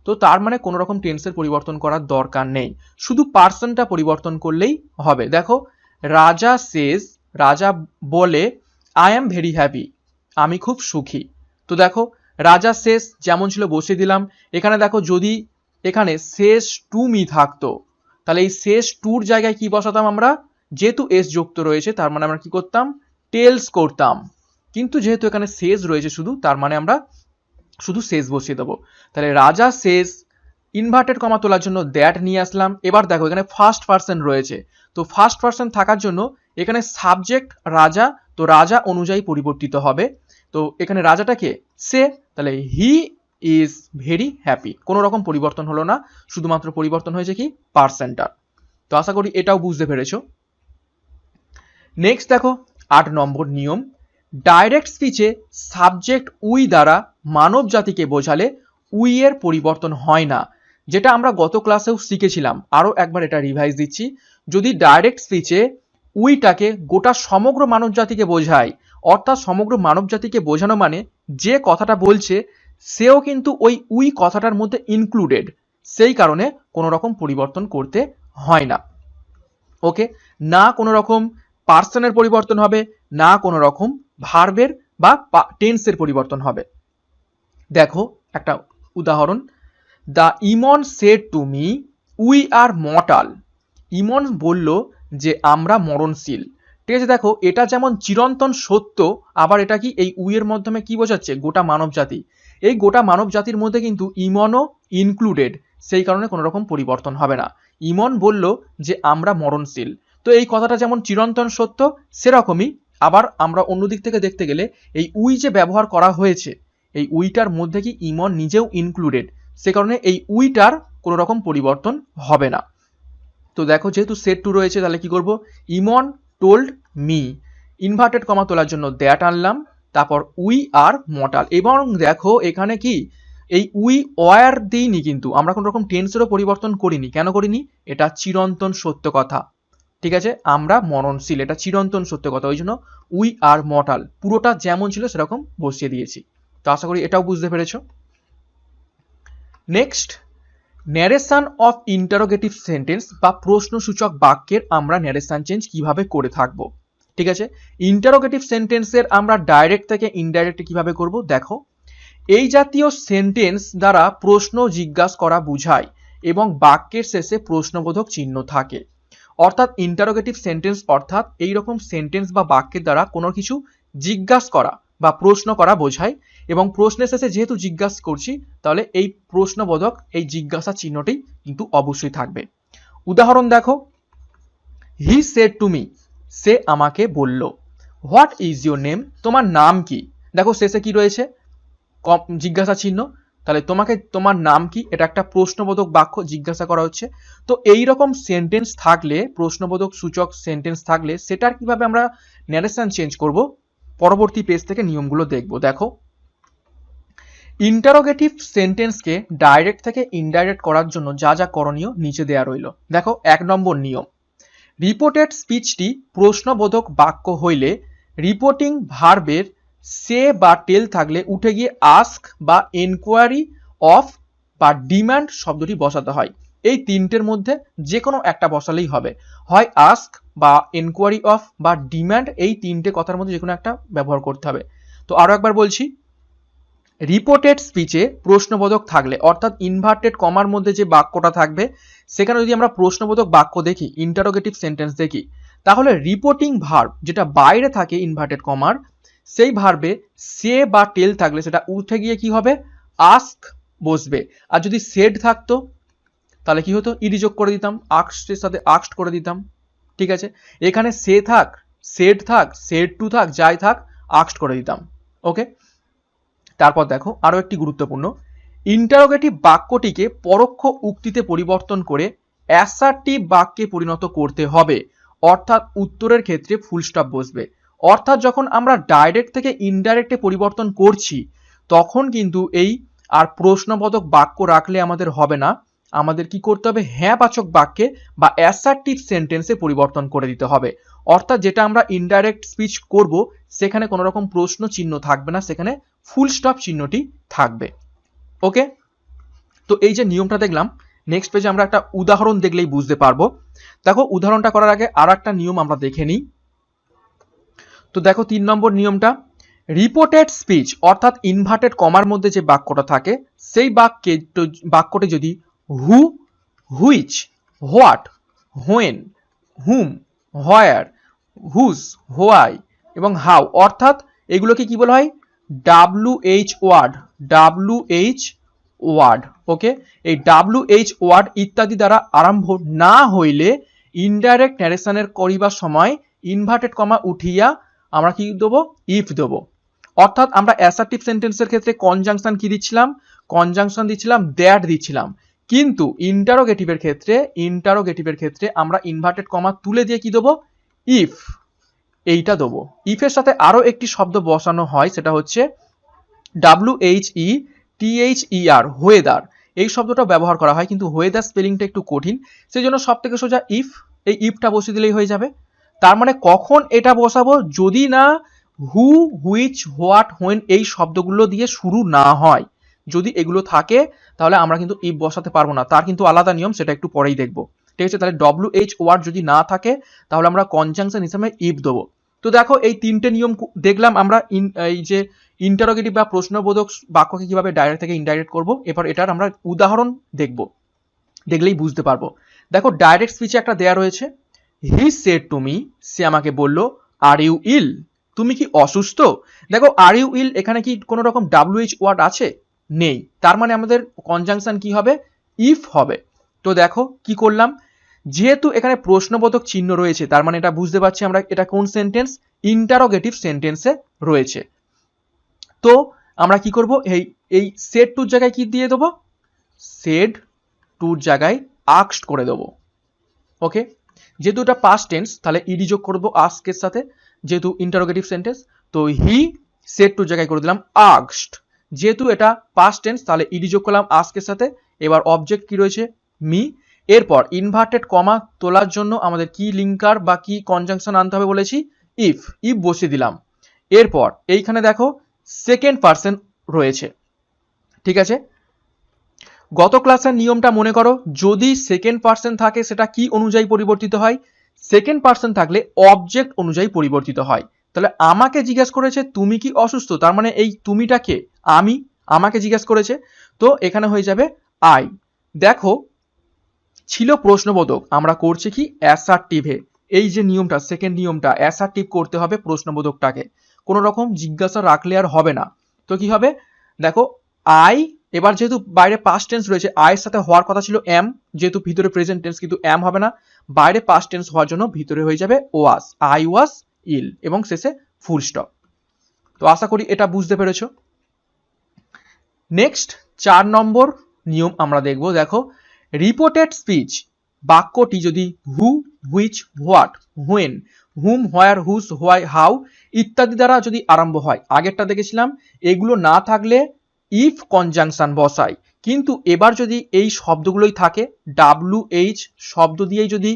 তো তার মানে কোনো রকম টেন্সের পরিবর্তন করার দরকার নেই, শুধু পার্সনটা পরিবর্তন করলেই হবে। দেখো রাজা সেজ, রাজা বলে আই অ্যাম ভেরি হ্যাপি, আমি খুব সুখী। তো দেখো রাজা সেজ যেমন ছিল বসিয়ে দিলাম। এখানে দেখো যদি এখানে শেষ টু মি থাকতো তাহলে এই শেষ টুর জায়গায় কি বসাতাম আমরা, যেহেতু এস যুক্ত রয়েছে তার মানে আমরা কি করতাম, টেলস করতাম। কিন্তু যেহেতু এখানে শেষ রয়েছে শুধু, তার মানে আমরা শুধু শেষ বসিয়ে দেবো। তাহলে রাজা শেষ, ইনভার্টেড কমা তোলার জন্য দ্যাট নিয়ে আসলাম। এবার দেখো এখানে ফার্স্ট পার্সন রয়েছে, তো ফার্স্ট পার্সন থাকার জন্য এখানে সাবজেক্ট রাজা, তো রাজা অনুযায়ী পরিবর্তিত হবে। তো এখানে রাজাটাকে সে, তাহলে হি ইজ ভেরি হ্যাপি, কোনো রকম পরিবর্তন হলো না, শুধুমাত্র পরিবর্তন হয়েছে কি পার্সনটা। তো আশা করি এটাও বুঝতে পেরেছো। নেক্সট দেখো 8 নম্বর নিয়ম, ডাইরেক্ট স্পিচে সাবজেক্ট উই দ্বারা মানব জাতিকে বোঝালে উই এর পরিবর্তন হয় না, যেটা আমরা গত ক্লাসেও শিখেছিলাম। আরো একবার এটা রিভাইজ দিচ্ছি, যদি ডাইরেক্ট স্পিচে উইটাকে গোটা সমগ্র মানব জাতিকে বোঝায়, অর্থাৎ সমগ্র মানব জাতিকে বোঝানো মানে যে কথাটা বলছে সেও কিন্তু ওই উই কথাটার মধ্যে ইনক্লুডেড, সেই কারণে কোনো রকম পরিবর্তন করতে হয় না। ওকে, না কোনো রকম পার্সনের পরিবর্তন হবে, না কোনো রকম ভার্বের বা টেন্সের পরিবর্তন হবে। দেখো একটা উদাহরণ, the Emon said to me we are mortal. Emon বলল যে আমরা মরণশীল। ঠিক আছে, দেখো এটা যেমন চিরন্তন সত্য, আবার এটা কি এই উইয়ের মাধ্যমে কি বোঝাচ্ছে, গোটা মানব জাতি। এই গোটা মানব জাতির মধ্যে কিন্তু ইমনও ইনক্লুডেড, সেই কারণে কোনো রকম পরিবর্তন হবে না। ইমন বলল যে আমরা মরণশীল, তো এই কথাটা যেমন চিরন্তন সত্য, সেরকমই আবার আমরা অন্য দিক থেকে দেখতে গেলে এই উই যে ব্যবহার করা হয়েছে, এই উইটার মধ্যে কি ইমন নিজেও ইনক্লুডেড, সে কারণে এই উইটার কোনো রকম পরিবর্তন হবে না। তো দেখো যেহেতু সেট টু রয়েছে, তাহলে কি করব, ইমন টোল্ড মি, ইনভার্টেড কমা তোলার জন্য দ্যাট আনলাম, তারপর উই আর মর্টাল। এবং দেখো এখানে কি এই উই ওয়ার দিইনি, কিন্তু আমরা কোনো রকম টেন্সেরও পরিবর্তন করিনি। কেন করিনি, এটা চিরন্তন সত্য কথা। ঠিক আছে, আমরা মরণশীল, এটা চিরন্তন সত্য কথা, ওই জন্য উই আর মর্টাল পুরোটা যেমন ছিল সেরকম বসিয়ে দিয়েছি। তো আশা করি এটাও বুঝতে পেরেছো। Next, narration of interrogative sentence বা প্রশ্নসূচক বাক্যের আমরা ন্যারেশন চেঞ্জ কিভাবে করে থাকব। ঠিক আছে, ইন্টারোগেটিভ সেন্টেন্সের আমরা ডাইরেক্ট থেকে ইনডাইরেক্ট কিভাবে করব, দেখো এই জাতীয় সেন্টেন্স দ্বারা প্রশ্ন জিজ্ঞাসা করা বোঝায় এবং বাক্যের শেষে প্রশ্নবোধক চিহ্ন থাকে। অর্থাৎ ইন্টারোগেটিভ সেন্টেন্স অর্থাৎ এই রকম সেন্টেন্স বা বাক্যের দ্বারা কোনো কিছু জিজ্ঞাসা করা বা প্রশ্ন করা বোঝায়, এবং প্রশ্নের শেষে যেহেতু জিজ্ঞাসা করছি, তাহলে এই প্রশ্নবোধক এই জিজ্ঞাসা চিহ্নটি কিন্তু অবশ্যই থাকবে। উদাহরণ দেখো, হি সেড টু মি, সে আমাকে বলল। হোয়াট ইজ ইউর নেম, তোমার নাম কি। দেখো শেষে কি রয়েছে, জিজ্ঞাসা চিহ্ন, তাহলে তোমার নাম কি, এটা একটা প্রশ্নবোধক বাক্য, জিজ্ঞাসা করা হচ্ছে। তো এই রকম সেন্টেন্স থাকলে, প্রশ্নবোধক সূচক সেন্টেন্স থাকলে, সেটার কিভাবে আমরা ন্যারেশন চেঞ্জ করব, পরবর্তী পেজ থেকে নিয়মগুলো দেখব। দেখো ইন্টারোগেটিভ সেন্টেন্সকে ডাইরেক্ট থেকে ইনডাইরেক্ট করার জন্য যা যা করণীয় নিচে দেয়া রইল। দেখো 1 নম্বর নিয়ম, রিপোর্টেড স্পিচটি প্রশ্নবোধক বাক্য হইলে রিপোর্টিং ভার্বের সে বা টেল থাকলে উঠে গিয়ে আস্ক বা এনকোয়ারি অফ বা ডিমান্ড শব্দটি বসাতে হয়। এই তিনটের মধ্যে যে কোনো একটা বসালেই হবে, হয় আস্ক বা এনকোয়ারি অফ বা ডিমান্ড, এই তিনটে কথার মধ্যে যে কোনো একটা ব্যবহার করতে হবে। তো আরো একবার বলছি, রিপোর্টেড স্পিচে প্রশ্নবোধক থাকলে, অর্থাৎ ইনভার্টেড কমার মধ্যে যে বাক্যটা থাকবে, সেখানে যদি আমরা প্রশ্নবোধক বাক্য দেখি, ইন্টারোগেটিভ সেন্টেন্স দেখি, তাহলে রিপোর্টিং ভার্ব যেটা বাইরে থাকে ইনভার্টেড কমার, সেই ভার্বে সে বা টেল থাকলে সেটা উঠে গিয়ে কি হবে, আস্ক বসবে। আর যদি সেড থাকতো তাহলে কি হতো, ইডি যোগ করে দিতাম, আস্কের সাথে আস্কড করে দিতাম। ঠিক আছে, এখানে সে থাক, সেড থাক, সেড টু থাক, যাই থাক, আস্কড করে দিতাম। ওকে, তারপর দেখো আরো একটি গুরুত্বপূর্ণ, ইন্টারোগেটিভ বাক্যটিকে পরোক্ষ উক্তিতে পরিবর্তন করে অ্যাসার্টিভ বাক্যে পরিণত করতে হবে, অর্থাৎ উত্তরের ক্ষেত্রে ফুল স্টপ বসবে। অর্থাৎ যখন আমরা ডাইরেক্ট থেকে ইনডাইরেক্টে পরিবর্তন করছি, তখন কিন্তু এই আর প্রশ্নবোধক বাক্য রাখলে আমাদের হবে না, আমাদের কি করতে হবে, হ্যাঁ বাচক বাক্যে বা অ্যাসার্টিভ সেন্টেন্সে পরিবর্তন করে দিতে হবে। অর্থাৎ যেটা আমরা ইনডাইরেক্ট স্পিচ করব, সেখানে কোনো রকম প্রশ্ন চিহ্ন থাকবে না, সেখানে ফুল স্টপ চিহ্নটি থাকবে। ওকে, তো এই যে নিয়মটা দেখলাম, নেক্সট পেজে আমরা একটা উদাহরণ দেখলেই বুঝতে পারবো। দেখো উদাহরণটা করার আগে আর একটা নিয়ম আমরা দেখে নিই। তো দেখো 3 নম্বর নিয়মটা, রিপোর্টেড স্পিচ অর্থাৎ ইনভার্টেড কমার মধ্যে যে বাক্যটা থাকে, সেই বাক্যটি যদি who, which, what, when, whom, where, whose, why এবং হাউ, অর্থাৎ এগুলোকে কি বলা হয়, WH word, WH word. Okay, এই WH ওয়ার্ড ইত্যাদি দ্বারা আরম্ভ না হইলে ইনডাইরেক্ট ন্যারেশনের করিবার সময় ইনভার্টেড কমা উঠিয়া আমরা কি দেবো, ইফ দেবো। অর্থাৎ আমরা অ্যাসার্টিভ সেন্টেন্সের ক্ষেত্রে কনজাংশন কি দিচ্ছিলাম, কনজাংশন দিচ্ছিলাম, দ্যাট দিচ্ছিলাম। কিন্তু ইন্টারোগেটিভের ক্ষেত্রে আমরা ইনভার্টেড কমা তুলে দিয়ে কি দেবো, ইফ, এইটা দেবো। ইফের সাথে আরো একটি শব্দ বসানো হয়, সেটা হচ্ছে WHETHER, ওয়েদার। এই শব্দটা ব্যবহার করা হয়, কিন্তু ওয়েদার স্পেলিংটা একটু কঠিন, সেই জন্য সব থেকে সোজা ইফ, এই ইফটা বসিয়ে দিলেই হয়ে যাবে। তার মানে কখন এটা বসাবো, যদি না হু, হুইচ, হোয়াট, হোয়েন এই শব্দগুলো দিয়ে শুরু না হয়। যদি এগুলো থাকে তাহলে আমরা কিন্তু ইফ বসাতে পারবো না, তার কিন্তু আলাদা নিয়ম, সেটা একটু পরেই দেখবো। ঠিক আছে, তাহলে WH ওয়ার্ড যদি না থাকে তাহলে আমরা কনজাংশন হিসেবে ইফ দেবো। তো দেখো এই তিনটে নিয়ম দেখলাম আমরা, এই যে ইন্টারোগেটিভ বা প্রশ্নবোধক বাক্যকে কিভাবে ডাইরেক্ট থেকে ইনডাইরেক্ট করব। এবার এটার আমরা উদাহরণ দেখব, দেখলেই বুঝতে পারবো। দেখো ডাইরেক্ট স্পিচে একটা দেয়া রয়েছে, হি সেড টু মি, সে আমাকে বলল, আর ইউ ইল, তুমি কি অসুস্থ? দেখো আর ইউ ইল এখানে কি কোনো রকম WH ওয়ার্ড আছে? নেই। তার মানে আমাদের কনজাংশন কি হবে? ইফ হবে। তো দেখো কি করলাম, যেহেতু এখানে প্রশ্নবোধক চিহ্ন রয়েছে তার মানে এটা বুঝতে পারছি আমরা এটা কোন সেন্টেন্স? ইন্টারোগেটিভ সেন্টেন্সে রয়েছে। তো আমরা কি করব, এই সেড টুর জায়গায় কি দিয়ে দেবো? সেড টুর জায়গায় আস্কড করে দেবো। ওকে, যেহেতু এটা পাস্ট টেন্স তাহলে ইডি যোগ করবো আস্কের সাথে, যেহেতু ইন্টারোগেটিভ সেন্টেন্স। তো হি সেড টুর জায়গায় করে দিলাম আস্কড, যেহেতু এটা পাস্ট টেন্স তাহলে ইডি যোগ করলাম আস্কের সাথে। এবার অবজেক্ট কি রয়েছে? মি। এরপর ইনভার্টেড কমা তোলার জন্য আমাদের কি লিঙ্কার বা কি কনজাংশন আনতে হবে বলেছি? ইফ। ইফ বসিয়ে দিলাম। এরপর এইখানে দেখো সেকেন্ড পারসন রয়েছে, ঠিক আছে। গত ক্লাসের নিয়মটা মনে করো, যদি সেকেন্ড পারসন থাকে সেটা কি অনুযায়ী পরিবর্তিত হয়? সেকেন্ড পারসন থাকলে অবজেক্ট অনুযায়ী পরিবর্তিত হয়। তাহলে আমাকে জিজ্ঞেস করেছে তুমি কি অসুস্থ, তার মানে এই তুমিটা কে? আমি। আমাকে জিজ্ঞেস করেছে, তো এখানে হয়ে যাবে আই। দেখো ছিল প্রশ্নবোধক, আমরা করছি কি অ্যাসার্টিভে। এই যে নিয়মটা, সেকেন্ড নিয়মটা, অ্যাসার্টিভ করতে হবে প্রশ্নবোধকটাকে, কোনো রকম জিজ্ঞাসা রাখলে আর হবে না। তো কি হবে দেখো, আই, এবার যেহেতু বাইরে পাস্ট টেন্স রয়েছে আয়ের সাথে হওয়ার কথা ছিল এম, যেহেতু ভিতরে প্রেজেন্ট টেন্স কিন্তু এম হবে না, বাইরে পাস্ট টেন্স হওয়ার জন্য ভিতরে হয়ে যাবে ওয়াজ, আই ওয়াজ ইল, এবং শেষে ফুল স্টপ। তো আশা করি এটা বুঝতে পেরেছো। নেক্সট 4 নম্বর নিয়ম আমরা দেখব। দেখো রিপোর্টেড স্পিচ বাক্যটি যদি who, which, what, when, whom, হোয়ার, হুস, হোয়াই, হাউ ইত্যাদি দ্বারা যদি আরম্ভ হয়, আগেরটা দেখেছিলাম এগুলো না থাকলে ইফ কনজাংশন বসাই, কিন্তু এবার যদি এই শব্দগুলোই থাকে, WH শব্দ দিয়েই যদি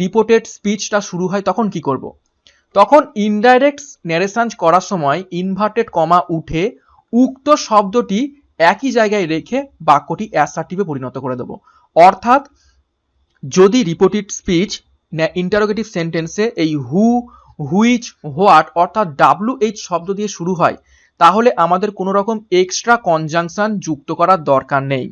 রিপোর্টেড স্পিচটা শুরু হয় তখন কি করব? তখন ইনডাইরেক্ট ন্যারেশন করার সময় ইনভার্টেড কমা উঠে উক্ত শব্দটি একই জায়গায় রেখে বাক্যটি অ্যাসার্টিভে পরিণত করে দেব। অর্থাৎ যদি রিপোর্টেড স্পিচ ইন্টারোগেটিভ সেন্টেন্সে এই হু, হুইচ, হোয়াট অর্থাৎ WH শব্দ দিয়ে শুরু হয়, তাহলে আমাদের কোনো রকম এক্সট্রা কনজাংশন যুক্ত করার দরকার নেই।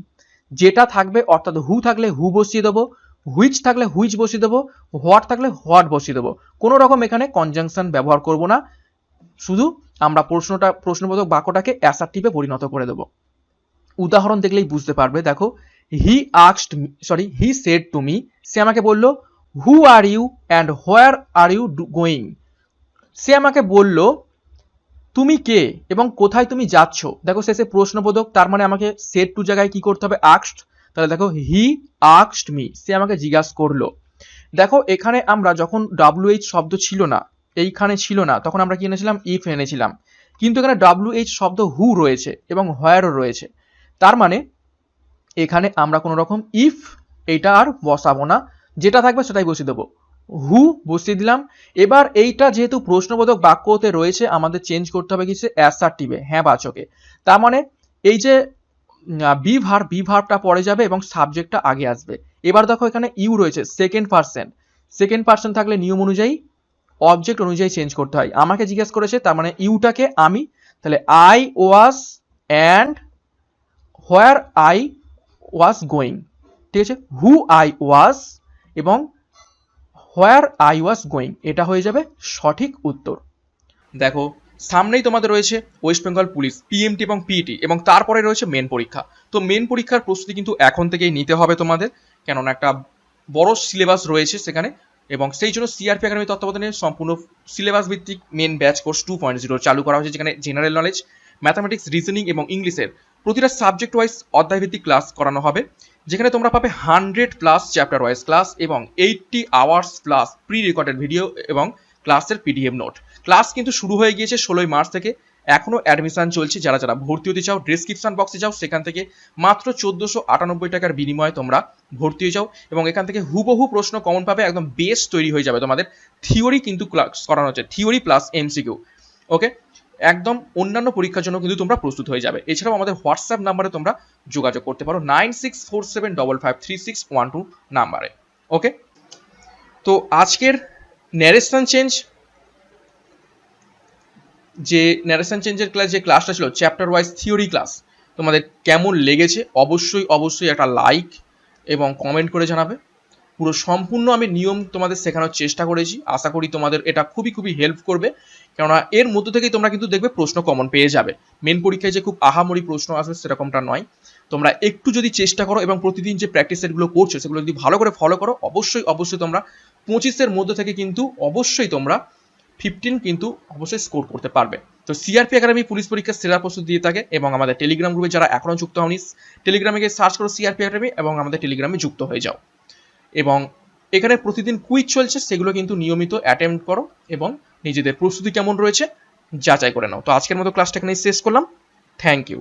যেটা থাকবে, অর্থাৎ হু থাকলে হু বসিয়ে দেবো, হুইচ থাকলে হুইচ বসিয়ে দেবো, হোয়াট থাকলে হোয়াট বসিয়ে দেবো, কোনো রকম এখানে কনজাংশন ব্যবহার করব না, শুধু আমরা প্রশ্নবোধক বাক্যটাকে অ্যাসার্টিভে পরিণত করে দেব। উদাহরণ দেখলেই বুঝতে পারবে। দেখো হি সেড টু মি, সে আমাকে বলল, who are you and where are you going, সে আমাকে বলল তুমি কে এবং কোথায় তুমি যাচ্ছ। দেখো শেষে প্রশ্নবোধক, তার মানে আমাকে সেড টু জায়গায় কি করতে হবে? আস্কড। তাহলে দেখো হি আস্কড মি, সে আমাকে জিজ্ঞাসা করলো। দেখো এখানে আমরা যখন WH শব্দ ছিল না, এইখানে ছিল না, তখন আমরা কি এনেছিলাম? ইফ এনেছিলাম। কিন্তু এখানে WH শব্দ হু রয়েছে এবং হোয়ারও রয়েছে, তার মানে এখানে আমরা কোনো রকম ইফ এটা আর বসাবো না, যেটা থাকবে সেটাই বসিয়ে দেবো, হু বসিয়ে দিলাম। এবার এইটা যেহেতু প্রশ্নবোধক বাক্যতে রয়েছে আমাদের চেঞ্জ করতে হবে কিছু অ্যাসার্টিভে, হ্যাঁ বাচকে। তার মানে এই যে বি ভার্বটা পরে যাবে এবং সাবজেক্টটা আগে আসবে। এবার দেখো এখানে ইউ রয়েছে, সেকেন্ড পারসন থাকলে নিয়ম অনুযায়ী অবজেক্ট অনুযায়ী চেঞ্জ করতে হয়। আমাকে জিজ্ঞেস করেছে, তার মানে ইউটাকে আমি, তাহলে I was and where I was going, ঠিক আছে। হু আই ওয়াজ এবং হোয়ার আই ওয়াজ গোয়িং, এটা হয়ে যাবে সঠিক উত্তর। দেখো সামনেই তোমাদের রয়েছে ওয়েস্ট বেঙ্গল পুলিশ PMT এবং PET, এবং তারপরে রয়েছে মেন পরীক্ষা। তো মেন পরীক্ষার প্রস্তুতি কিন্তু এখন থেকেই নিতে হবে তোমাদের, কেননা একটা বড় সিলেবাস রয়েছে সেখানে, এবং সেই জন্য CRP একাডেমি তত্ত্বাবধানে সম্পূর্ণ সিলেবাস ভিত্তিক মেন ব্যাচ কোর্স 2.0 চালু করা হয়েছে, যেখানে জেনারেল নলেজ, ম্যাথামেটিক্স, রিজনিং এবং ইংলিশের প্রতিটা সাবজেক্ট ওয়াইজ অধ্যায়ভিত্তিক ক্লাস করানো হবে, যেখানে তোমরা পাবে 100+ চ্যাপ্টার ওয়াইজ ক্লাস এবং 80 hours plus pre recorded video এবং ক্লাসের PDF নোট। ক্লাস কিন্তু শুরু হয়ে গিয়েছে 16 মার্চ থেকে, এখনো অ্যাডমিশন চলছে। যারা যারা ভর্তি হতে চাও ডেসক্রিপশন বক্সে যাও, সেখান থেকে মাত্র 1498 টাকার বিনিময়ে তোমরা ভর্তি হয়ে যাও, এবং এখান থেকে হুবহু প্রশ্ন কমন পাবে, একদম বেস তৈরি হয়ে যাবে তোমাদের। থিওরি কিন্তু ক্লাস করানো হচ্ছে, থিওরি প্লাস MCQ। ওকে, একদম অন্যান্য পরীক্ষার জন্য কিন্তু তোমরা প্রস্তুত হয়ে যাবে। এছাড়াও আমাদের হোয়াটসঅ্যাপ নাম্বারে তোমরা যোগাযোগ করতে পারো 9647553612 নাম্বারে। ওকে, তো আজকের ন্যারেশন চেঞ্জের ক্লাস, যে ক্লাসটা ছিল চ্যাপ্টার ওয়াইজ থিওরি ক্লাস, তোমাদের কেমন লেগেছে অবশ্যই একটা লাইক এবং কমেন্ট করে জানাবে। পুরো সম্পূর্ণ আমি নিয়ম তোমাদের শেখানোর চেষ্টা করেছি। আশা করি তোমাদের এটা খুবই খুবই হেল্প করবে, কেননা এর মধ্য থেকেই তোমরা কিন্তু দেখবে প্রশ্ন কমন পেয়ে যাবে। মেন পরীক্ষায় যে খুব আহামরি প্রশ্ন আসবে সেরকমটা নয়। তোমরা একটু যদি চেষ্টা করো এবং প্রতিদিন যে প্র্যাকটিস সেটগুলো করছো সেগুলো যদি ভালো করে ফলো করো, অবশ্যই অবশ্যই তোমরা 25-এর মধ্যে থেকে কিন্তু অবশ্যই তোমরা 15 কিন্তু অবশ্যই স্কোর করতে পারবে। তো সিআরপি একাডেমি পুলিশ পরীক্ষার সেরা প্রস্তুতি দিয়ে থাকে, এবং আমাদের টেলিগ্রাম গ্রুপে যারা এখনো যুক্ত হওনি, টেলিগ্রামে গিয়ে সার্চ করো সিআরপি একাডেমি এবং আমাদের টেলিগ্রামে যুক্ত হয়ে যাও। এবং এখানে প্রতিদিন কুইজ চলছে, সেগুলো কিন্তু নিয়মিত অ্যাটেম্প্ট করো এবং নিজেদের প্রস্তুতি কেমন রয়েছে যাচাই করে নাও। তো আজকের মতো ক্লাসটা এখানেই শেষ করলাম। Thank you.